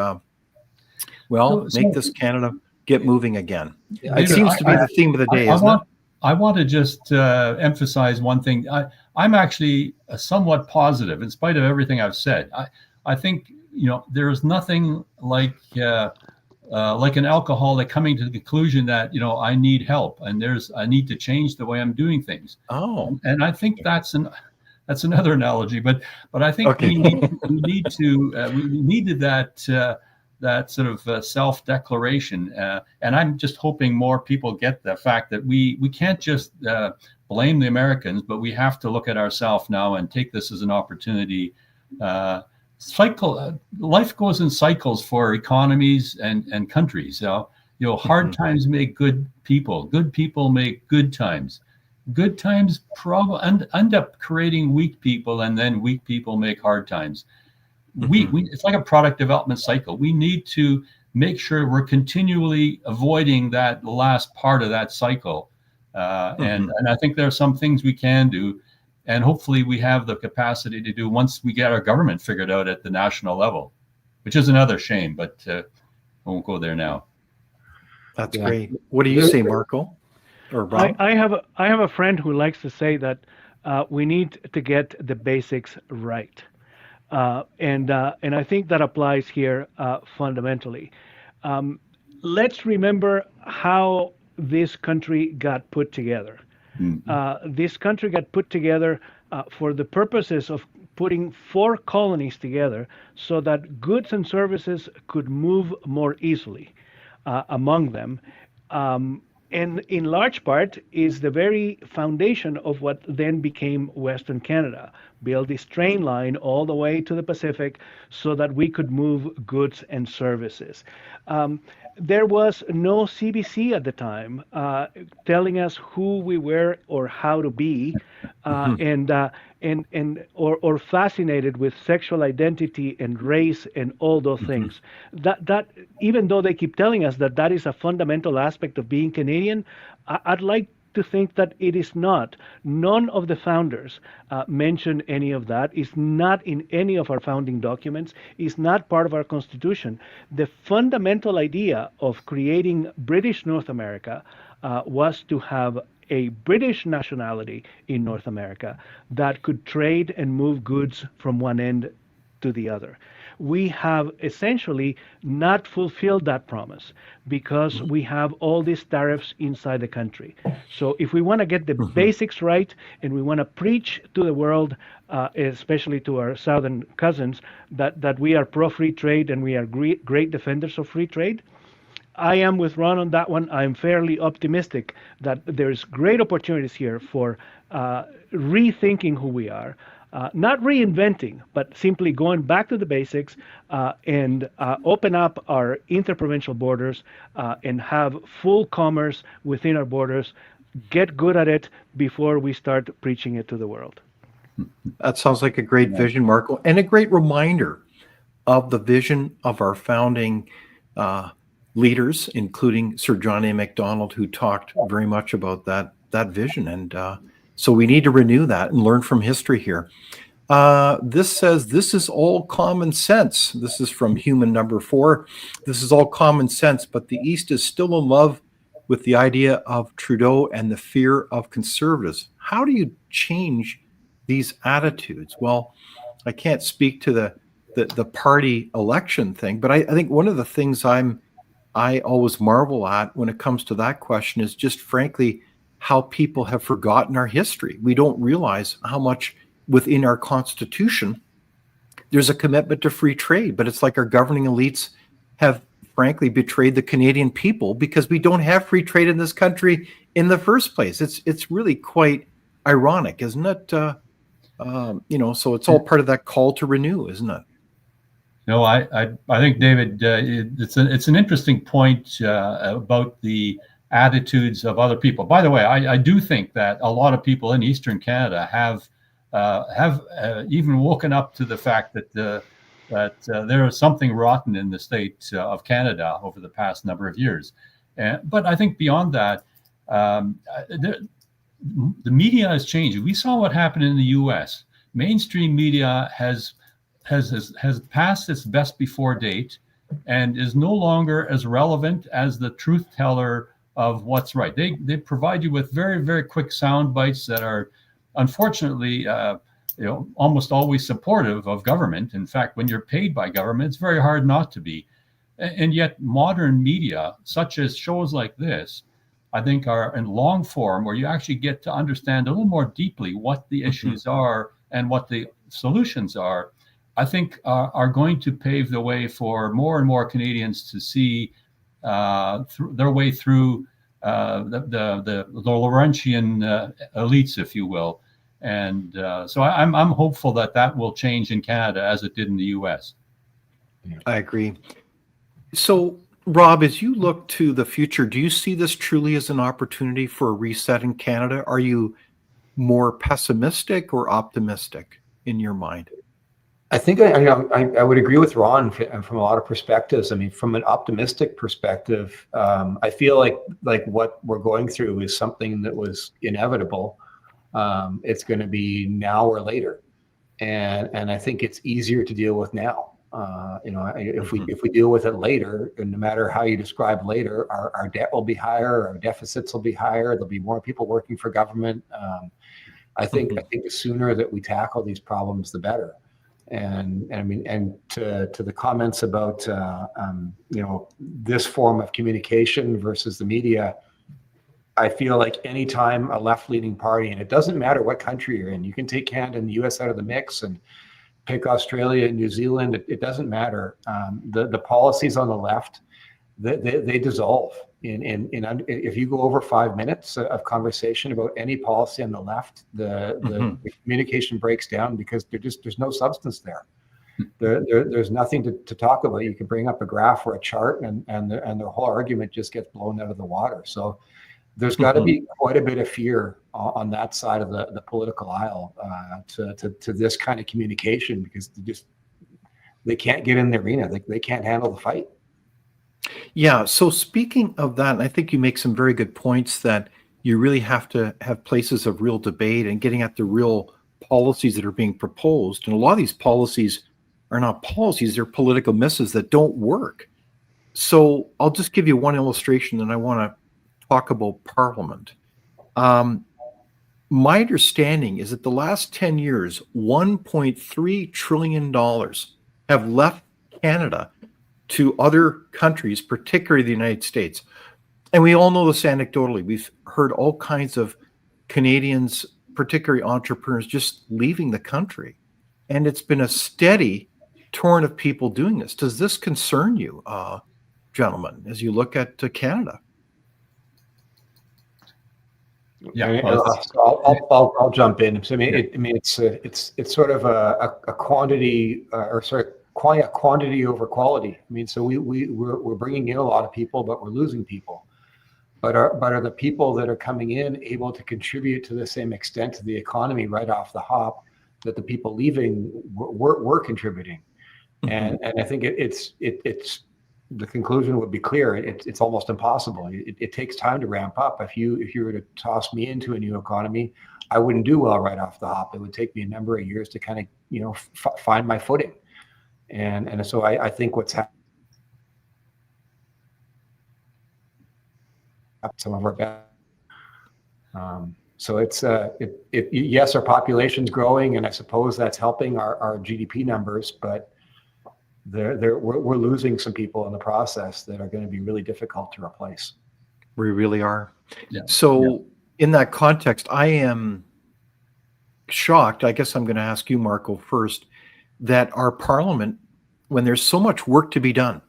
make this Canada get moving again. It seems to be the theme of the day, isn't it? I want to just emphasize one thing. I'm actually somewhat positive in spite of everything I've said. I think, there is nothing like an alcoholic coming to the conclusion that, I need help and I need to change the way I'm doing things. Oh, and I think that's another analogy, but I think we needed that that sort of self-declaration. And I'm just hoping more people get the fact that we can't just blame the Americans, but we have to look at ourselves now and take this as an opportunity. Life goes in cycles for economies and countries. Hard times make good people make good times. Good times probably end up creating weak people, and then weak people make hard times. It's like a product development cycle. We need to make sure we're continually avoiding that last part of that cycle. And I think there are some things we can do, and hopefully we have the capacity to do once we get our government figured out at the national level, which is another shame, but I won't go there now. That's great. What do you say, Marco? Or Rob? I have a friend who likes to say that we need to get the basics right. And I think that applies here fundamentally. Let's remember how this country got put together. This country got put together for the purposes of putting 4 colonies together so that goods and services could move more easily among them. And in large part is the very foundation of what then became Western Canada. Build this train line all the way to the Pacific so that we could move goods and services. There was no CBC at the time telling us who we were or how to be, or fascinated with sexual identity and race and all those things. That even though they keep telling us that that is a fundamental aspect of being Canadian, I'd like to think that it is not. None of the founders mention any of that. It's not in any of our founding documents. It's not part of our Constitution. The fundamental idea of creating British North America was to have a British nationality in North America that could trade and move goods from one end to the other. We have essentially not fulfilled that promise because we have all these tariffs inside the country. So if we want to get the basics right and we want to preach to the world, especially to our southern cousins, that we are pro-free trade and we are great defenders of free trade, I am with Ron on that one. I'm fairly optimistic that there's great opportunities here for rethinking who we are. Not reinventing, but simply going back to the basics and open up our interprovincial borders and have full commerce within our borders, get good at it before we start preaching it to the world. That sounds like a great vision, Marco, and a great reminder of the vision of our founding leaders, including Sir John A. Macdonald, who talked very much about that vision. And so we need to renew that and learn from history here. This says, this is all common sense. This is from human number 4. This is all common sense, but the East is still in love with the idea of Trudeau and the fear of conservatives. How do you change these attitudes? Well, I can't speak to the party election thing, but I think one of the things I always marvel at when it comes to that question is just frankly how people have forgotten our history. We don't realize how much within our Constitution there's a commitment to free trade, but it's like our governing elites have frankly betrayed the Canadian people because we don't have free trade in this country in the first place. It's really quite ironic, isn't it? So it's all part of that call to renew, isn't it? No, I think, David, it's an interesting point about the attitudes of other people. By the way, I do think that a lot of people in Eastern Canada have even woken up to the fact that there is something rotten in the state of Canada over the past number of years. But I think beyond that, the media has changed. We saw what happened in the U.S. Mainstream media has passed its best before date and is no longer as relevant as the truth teller of what's right. They provide you with very, very quick sound bites that are unfortunately almost always supportive of government. In fact, when you're paid by government, it's very hard not to be. And yet modern media, such as shows like this, I think are in long form where you actually get to understand a little more deeply what the issues are and what the solutions are. I think are going to pave the way for more and more Canadians to see their way through the Laurentian elites, if you will. And so I'm hopeful that will change in Canada as it did in the U.S. I agree. So, Rob, as you look to the future, do you see this truly as an opportunity for a reset in Canada? Are you more pessimistic or optimistic in your mind? I think I would agree with Ron from a lot of perspectives. I mean, from an optimistic perspective, I feel like what we're going through is something that was inevitable. It's going to be now or later, and I think it's easier to deal with now. If we deal with it later, and no matter how you describe later, our debt will be higher, our deficits will be higher. There'll be more people working for government. I think the sooner that we tackle these problems, the better. And I mean, and to the comments about this form of communication versus the media, I feel like anytime a left-leaning party, and it doesn't matter what country you're in, you can take Canada and the U.S. out of the mix and pick Australia and New Zealand. It doesn't matter. The policies on the left, they dissolve. If you go over 5 minutes of conversation about any policy on the left, the communication breaks down because there's no substance there. There's nothing to talk about. You can bring up a graph or a chart, and the whole argument just gets blown out of the water. So there's got to be quite a bit of fear on that side of the political aisle to this kind of communication, because they can't get in the arena. They can't handle the fight. Yeah. So speaking of that, and I think you make some very good points that you really have to have places of real debate and getting at the real policies that are being proposed. And a lot of these policies are not policies, they're political misses that don't work. So I'll just give you one illustration, and I want to talk about Parliament. My understanding is that the last 10 years, $1.3 trillion have left Canada to other countries, particularly the United States. And we all know this anecdotally. We've heard all kinds of Canadians, particularly entrepreneurs, just leaving the country. And it's been a steady torrent of people doing this. Does this concern you, gentlemen, as you look at Canada? Yeah, so I'll jump in. So, it's sort of a quantity quantity over quality. I mean, so we're bringing in a lot of people, but we're losing people. But are the people that are coming in able to contribute to the same extent to the economy right off the hop that the people leaving were contributing? And I think it's the conclusion would be clear. It's almost impossible. It takes time to ramp up. If you were to toss me into a new economy, I wouldn't do well right off the hop. It would take me a number of years to kind of find my footing. And so I think what's happening, some of our best. So it's yes, our population's growing, and I suppose that's helping our GDP numbers, but we're losing some people in the process that are going to be really difficult to replace. We really are. Yeah. So in that context, I am shocked. I guess I'm going to ask you, Marco, first, that our Parliament, when there's so much work to be done,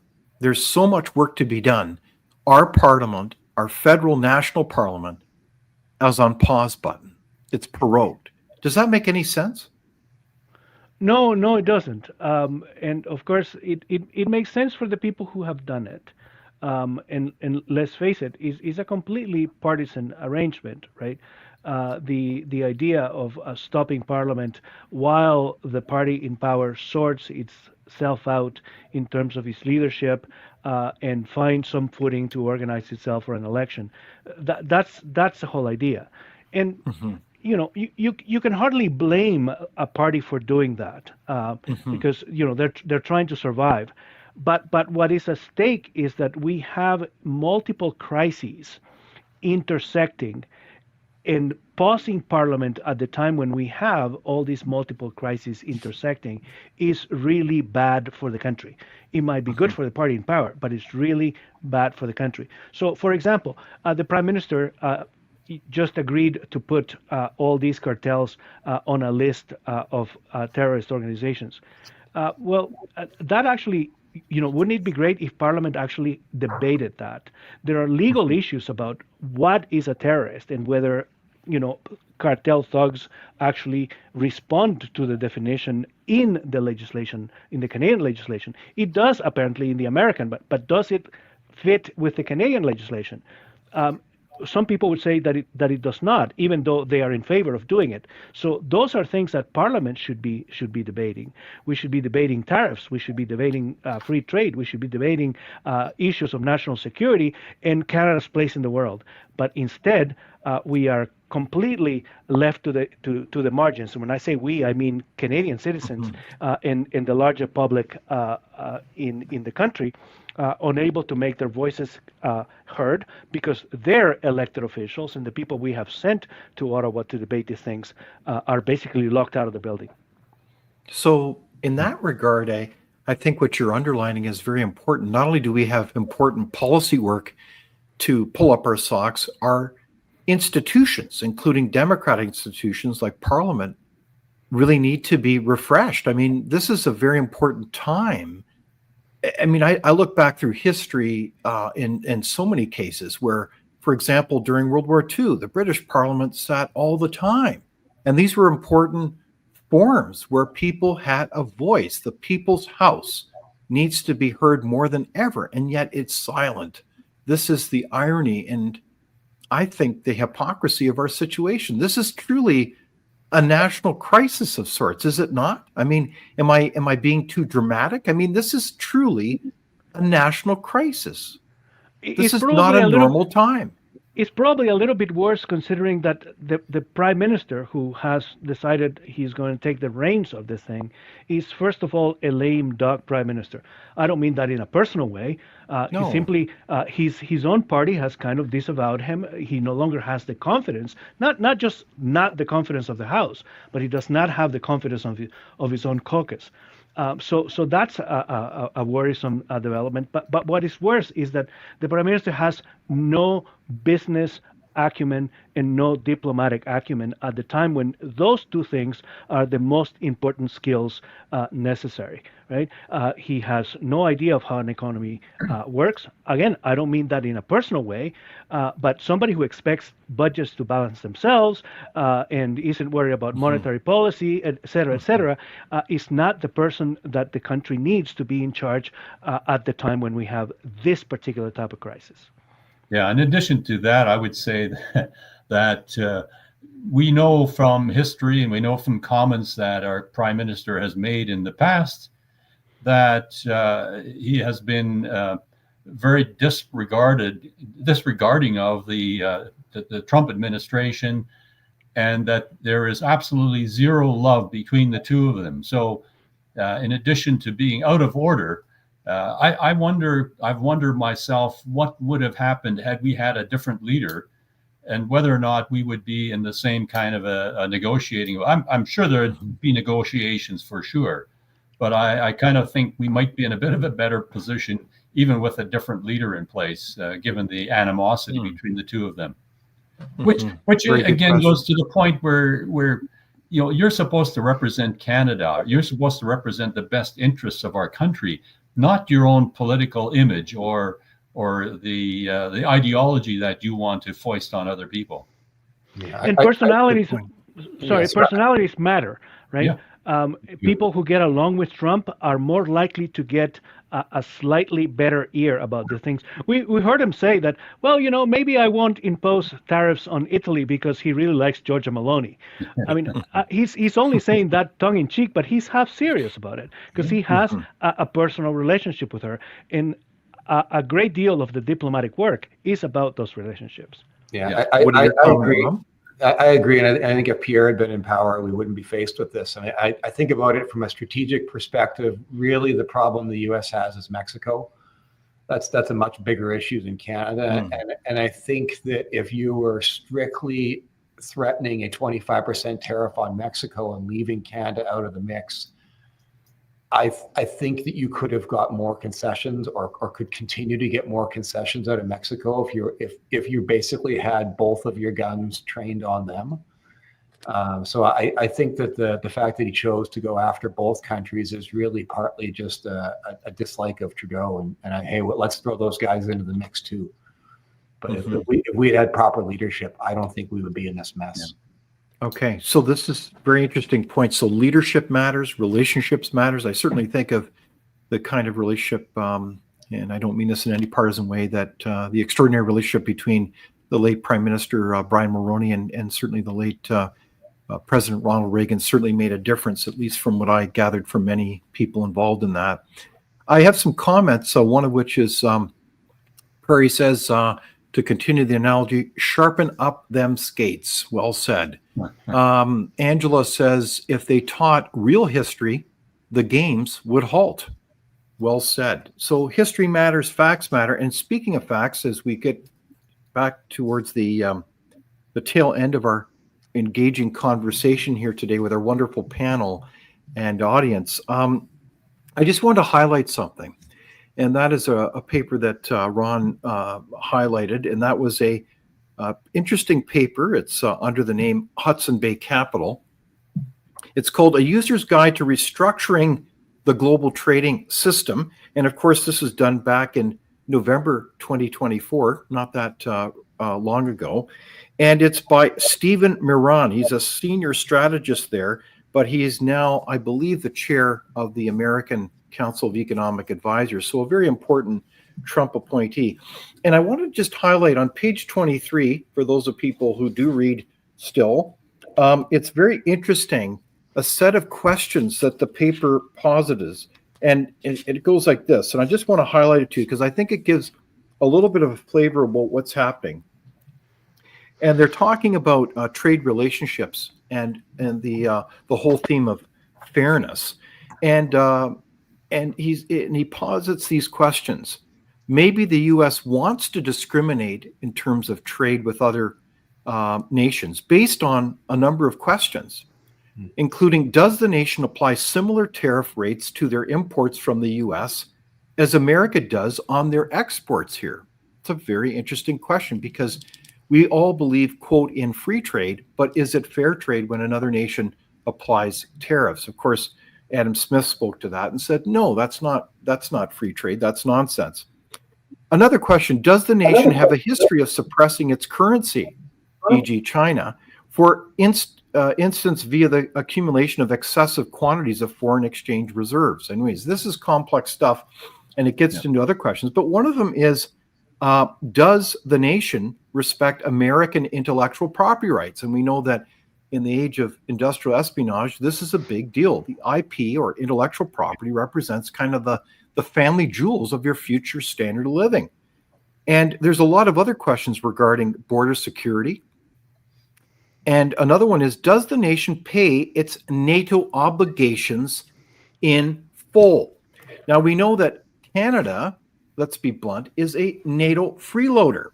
our Parliament, our federal national Parliament, is on pause button. It's prorogued. Does that make any sense? No, it doesn't. And of course, it makes sense for the people who have done it. And let's face it, it's a completely partisan arrangement, right? The idea of stopping Parliament while the party in power sorts itself out in terms of its leadership and finds some footing to organize itself for an election. That's the whole idea. And you can hardly blame a party for doing that because they're trying to survive. But what is at stake is that we have multiple crises intersecting, and pausing Parliament at the time when we have all these multiple crises intersecting is really bad for the country. It might be good for the party in power, but it's really bad for the country. So, for example, the Prime Minister just agreed to put all these cartels on a list of terrorist organizations. That actually, wouldn't it be great if Parliament actually debated that? There are legal issues about what is a terrorist and whether, cartel thugs actually respond to the definition in the legislation, in the Canadian legislation. It does apparently in the American, but does it fit with the Canadian legislation? Some people would say that it does not, even though they are in favor of doing it. So those are things that Parliament should be debating. We should be debating tariffs. We should be debating free trade. We should be debating issues of national security and Canada's place in the world. But instead, we are completely left to the margins. And when I say we, I mean Canadian citizens and the larger public in the country. Unable to make their voices heard because their elected officials and the people we have sent to Ottawa to debate these things are basically locked out of the building. So in that regard, I think what you're underlining is very important. Not only do we have important policy work to pull up our socks, our institutions, including democratic institutions like Parliament, really need to be refreshed. I mean, this is a very important time. I mean, I look back through history in so many cases where, for example, during World War II, the British Parliament sat all the time. And these were important forums where people had a voice. The people's house needs to be heard more than ever, and yet it's silent. This is the irony and I think the hypocrisy of our situation. This is truly a national crisis of sorts, is it not? I mean, am I being too dramatic? I mean, this is truly a national crisis. This is not a normal time. It's probably a little bit worse considering that the prime minister who has decided he's going to take the reins of this thing is, first of all, a lame duck prime minister. I don't mean that in a personal way. No. He simply, his own party has kind of disavowed him. He no longer has the confidence, not just not the confidence of the House, but he does not have the confidence of his own caucus. So that's a worrisome development. But what is worse is that the prime minister has no business acumen and no diplomatic acumen at the time when those two things are the most important skills necessary, right? He has no idea of how an economy works. Again, I don't mean that in a personal way, but somebody who expects budgets to balance themselves and isn't worried about monetary policy, et cetera, is not the person that the country needs to be in charge at the time when we have this particular type of crisis. Yeah, in addition to that, I would say that we know from history and we know from comments that our prime minister has made in the past that he has been very disregarding of the Trump administration, and that there is absolutely zero love between the two of them. So in addition to being out of order, I've wondered myself what would have happened had we had a different leader, and whether or not we would be in the same kind of a negotiating. I'm sure there'd be negotiations for sure, but I kind of think we might be in a bit of a better position even with a different leader in place, given the animosity between the two of them. Which again goes to the point where you're supposed to represent Canada. You're supposed to represent the best interests of our country, not your own political image or the ideology that you want to foist on other people. Yeah, and personalities matter, right? Yeah. People who get along with Trump are more likely to get a slightly better ear about the things. We heard him say that, well, maybe I won't impose tariffs on Italy because he really likes Giorgia Meloni. I mean, he's only saying that tongue in cheek, but he's half serious about it because he has a personal relationship with her. And a great deal of the diplomatic work is about those relationships. Yeah, I agree. I agree, and I think if Pierre had been in power, we wouldn't be faced with this. I mean, I think about it from a strategic perspective. Really, the problem the U.S. has is Mexico. That's a much bigger issue than Canada, and I think that if you were strictly threatening a 25% tariff on Mexico and leaving Canada out of the mix, I think that you could have got more concessions or could continue to get more concessions out of Mexico if you basically had both of your guns trained on them. So I think that the fact that he chose to go after both countries is really partly just a dislike of Trudeau, and hey, well, let's throw those guys into the mix too. But if we had had proper leadership, I don't think we would be in this mess. Okay, so this is a very interesting point. So leadership matters, relationships matters. I certainly think of the kind of relationship, and I don't mean this in any partisan way, that the extraordinary relationship between the late Prime Minister Brian Mulroney and certainly the late President Ronald Reagan certainly made a difference, at least from what I gathered from many people involved in that. I have some comments, one of which is Prairie says, to continue the analogy, sharpen up them skates. Well said. Angela says, if they taught real history, the games would halt. Well said. So history matters, facts matter. And speaking of facts, as we get back towards the tail end of our engaging conversation here today with our wonderful panel and audience, I just wanted to highlight something. And that is a paper that Ron highlighted, and that was a interesting paper. It's under the name Hudson Bay Capital. It's called A User's Guide to Restructuring the Global Trading System. And of course, this was done back in November 2024, not that long ago. And it's by Stephen Miran. He's a senior strategist there, but he is now, I believe, the chair of the American Council of Economic Advisors, so a very important Trump appointee. And I want to just highlight on page 23, for those of people who do read still, it's very interesting, a set of questions that the paper posits, and it goes like this. And I just want to highlight it to you because I think it gives a little bit of a flavor about what's happening. And they're talking about trade relationships and the whole theme of fairness. And he posits these questions. Maybe the U.S. wants to discriminate in terms of trade with other nations based on a number of questions, including, does the nation apply similar tariff rates to their imports from the U.S. as America does on their exports here? It's a very interesting question because we all believe, quote, in free trade, but is it fair trade when another nation applies tariffs? Of course, Adam Smith spoke to that and said, no, that's not free trade. That's nonsense. Another question, does the nation have a history of suppressing its currency, e.g. China, for instance via the accumulation of excessive quantities of foreign exchange reserves? Anyways, this is complex stuff, and it gets into other questions. But one of them is, does the nation respect American intellectual property rights? And we know that in the age of industrial espionage, this is a big deal. The IP, or intellectual property, represents kind of the family jewels of your future standard of living. And there's a lot of other questions regarding border security. And another one is, does the nation pay its NATO obligations in full? Now, we know that Canada, let's be blunt, is a NATO freeloader.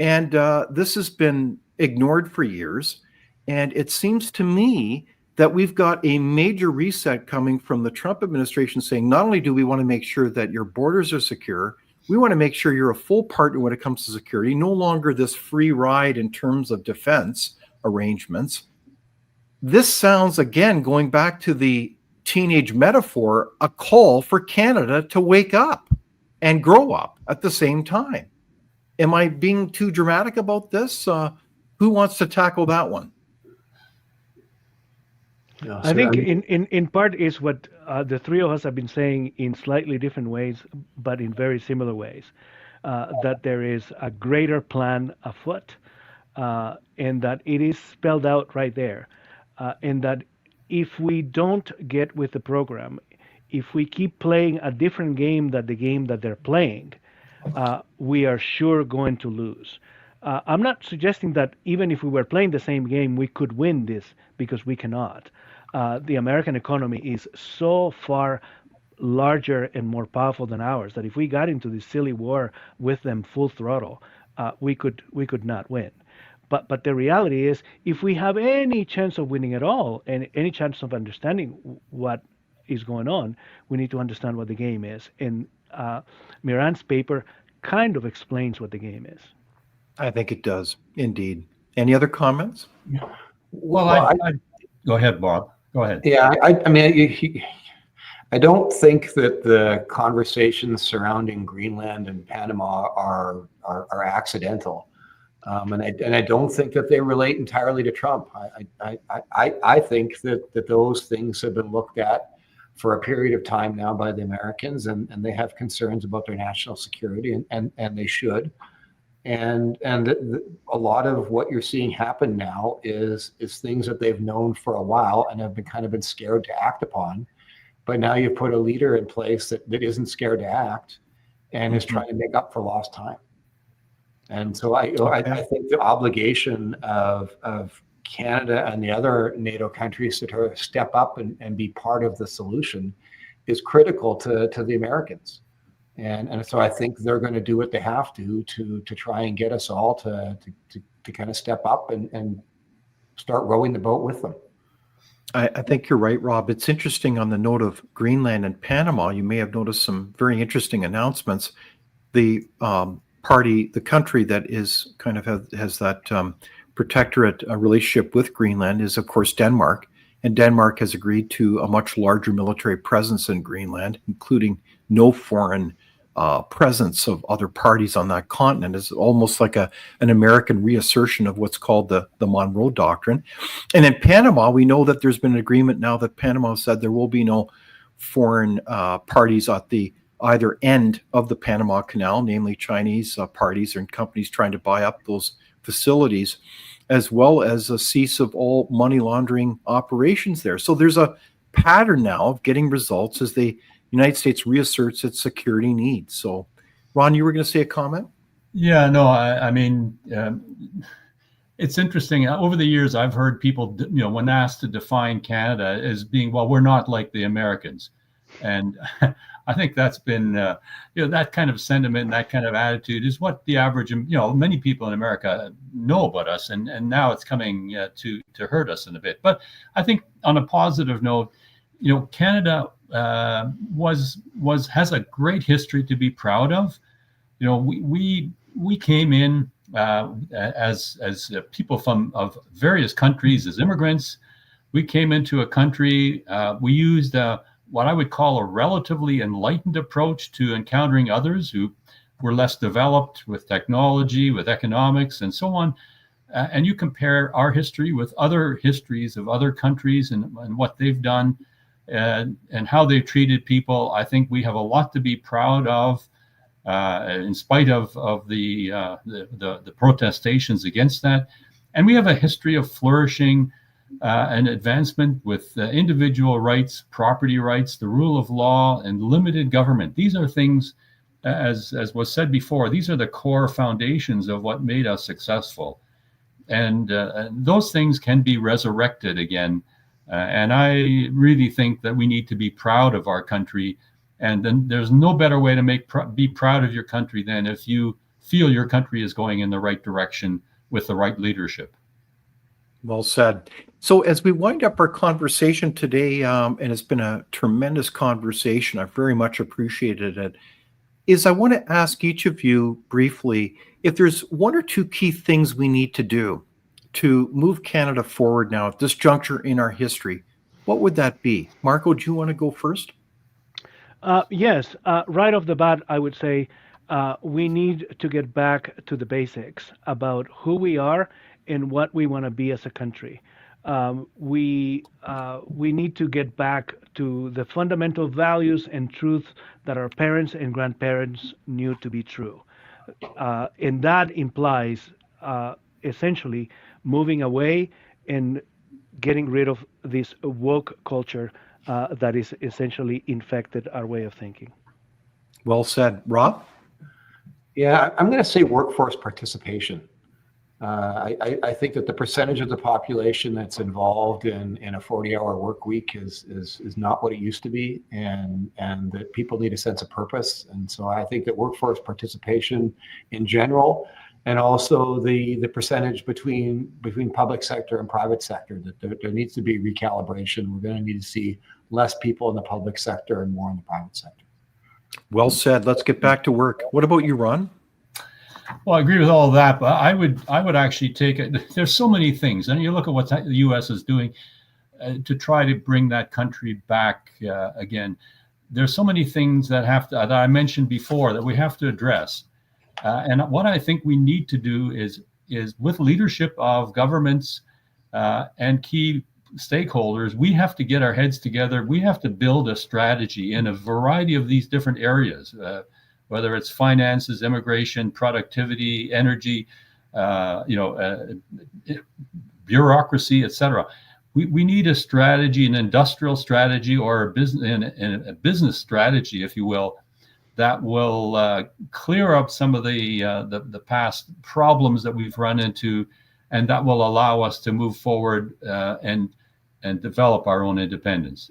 And this has been ignored for years. And it seems to me that we've got a major reset coming from the Trump administration saying, not only do we want to make sure that your borders are secure, we want to make sure you're a full partner when it comes to security, no longer this free ride in terms of defense arrangements. This sounds, again, going back to the teenage metaphor, a call for Canada to wake up and grow up at the same time. Am I being too dramatic about this? Who wants to tackle that one? No, I think in part is what the three of us have been saying in slightly different ways, but in very similar ways, that there is a greater plan afoot, and that it is spelled out right there, and that if we don't get with the program, if we keep playing a different game than the game that they're playing, we are sure going to lose. I'm not suggesting that even if we were playing the same game, we could win this, because we cannot. The American economy is so far larger and more powerful than ours that if we got into this silly war with them full throttle, we could not win. But the reality is, if we have any chance of winning at all, and any chance of understanding what is going on, we need to understand what the game is. And Miran's paper kind of explains what the game is. I think it does, indeed. Any other comments? Well, go ahead, Bob. Go ahead. Yeah, I mean, I don't think that the conversations surrounding Greenland and Panama are accidental, and I don't think that they relate entirely to Trump. I think that those things have been looked at for a period of time now by the Americans, and they have concerns about their national security, and they should. And a lot of what you're seeing happen now is things that they've known for a while and have been scared to act upon. But now you put a leader in place that isn't scared to act and is trying to make up for lost time. And so I think the obligation of Canada and the other NATO countries to step up and be part of the solution is critical to the Americans. And so I think they're going to do what they have to try and get us all to kind of step up and start rowing the boat with them. I think you're right, Rob. It's interesting on the note of Greenland and Panama. You may have noticed some very interesting announcements. The country that is kind of has that protectorate relationship with Greenland is, of course, Denmark. And Denmark has agreed to a much larger military presence in Greenland, including no foreign presence of other parties on that continent. Is almost like an American reassertion of what's called the Monroe Doctrine. And in Panama, we know that there's been an agreement now that Panama said there will be no foreign parties at the either end of the Panama Canal, namely Chinese parties and companies trying to buy up those facilities, as well as a cease of all money laundering operations there. So there's a pattern now of getting results as the United States reasserts its security needs. So, Ron, you were going to say a comment? Yeah, no, I mean, it's interesting. Over the years, I've heard people, when asked to define Canada as being, well, we're not like the Americans. And I think that's been, that kind of sentiment, that kind of attitude is what the average, many people in America know about us. And now it's coming to hurt us in a bit. But I think on a positive note, Canada has a great history to be proud of. We came in as people of various countries as immigrants. We came into a country. We used what I would call a relatively enlightened approach to encountering others who were less developed with technology, with economics, and so on. And you compare our history with other histories of other countries and what they've done and how they've treated people. I think we have a lot to be proud of, in spite of the protestations against that. And we have a history of flourishing and advancement with individual rights, property rights, the rule of law, and limited government. These are things, as was said before, these are the core foundations of what made us successful. And those things can be resurrected again. And I really think that we need to be proud of our country. And then there's no better way to be proud of your country than if you feel your country is going in the right direction with the right leadership. Well said. So as we wind up our conversation today, and it's been a tremendous conversation, I very much appreciated it, I want to ask each of you briefly if there's one or two key things we need to do to move Canada forward now at this juncture in our history. What would that be? Marco, do you want to go first? Yes. Right off the bat, I would say we need to get back to the basics about who we are and what we want to be as a country. We need to get back to the fundamental values and truths that our parents and grandparents knew to be true. And that implies essentially moving away and getting rid of this woke culture that is essentially infected our way of thinking. Well said. Rob? Yeah, I'm going to say workforce participation. I think that the percentage of the population that's involved in a 40-hour work week is not what it used to be, and that people need a sense of purpose. And so I think that workforce participation in general, and also the percentage between public sector and private sector, that there needs to be recalibration. We're going to need to see less people in the public sector and more in the private sector. Well said. Let's get back to work. What about you, Ron? Well, I agree with all of that, but I would actually take it. There's so many things, and you look at what the U.S. is doing to try to bring that country back again. There's so many things that I mentioned before that we have to address, and what I think we need to do is with leadership of governments and key stakeholders, we have to get our heads together. We have to build a strategy in a variety of these different areas. Whether it's finances, immigration, productivity, energy, bureaucracy, etc. We need a strategy, an industrial strategy, or a business strategy, if you will, that will clear up some of the past problems that we've run into, and that will allow us to move forward and develop our own independence.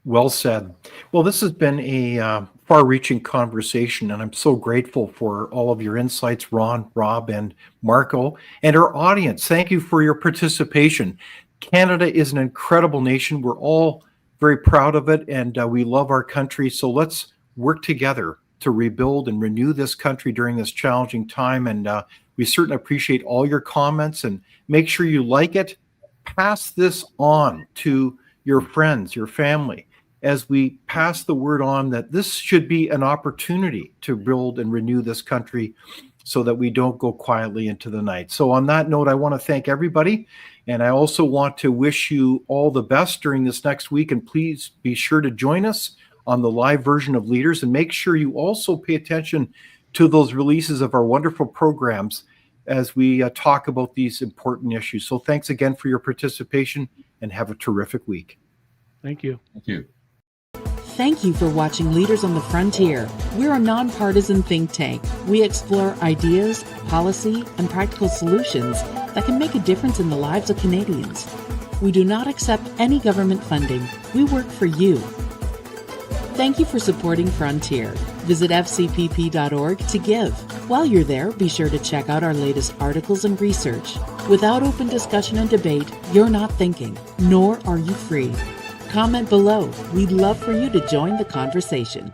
Well said. Well, this has been a far-reaching conversation, and I'm so grateful for all of your insights, Ron, Rob, and Marco, and our audience. Thank you for your participation. Canada is an incredible nation. We're all very proud of it, and we love our country. So let's work together to rebuild and renew this country during this challenging time. And we certainly appreciate all your comments, and make sure you like it. Pass this on to your friends, your family, as we pass the word on that this should be an opportunity to build and renew this country so that we don't go quietly into the night. So on that note, I want to thank everybody. And I also want to wish you all the best during this next week. And please be sure to join us on the live version of Leaders, and make sure you also pay attention to those releases of our wonderful programs as we talk about these important issues. So thanks again for your participation, and have a terrific week. Thank you. Thank you. Thank you for watching Leaders on the Frontier. We're a nonpartisan think tank. We explore ideas, policy, and practical solutions that can make a difference in the lives of Canadians. We do not accept any government funding. We work for you. Thank you for supporting Frontier. Visit fcpp.org to give. While you're there, be sure to check out our latest articles and research. Without open discussion and debate, you're not thinking, nor are you free. Comment below. We'd love for you to join the conversation.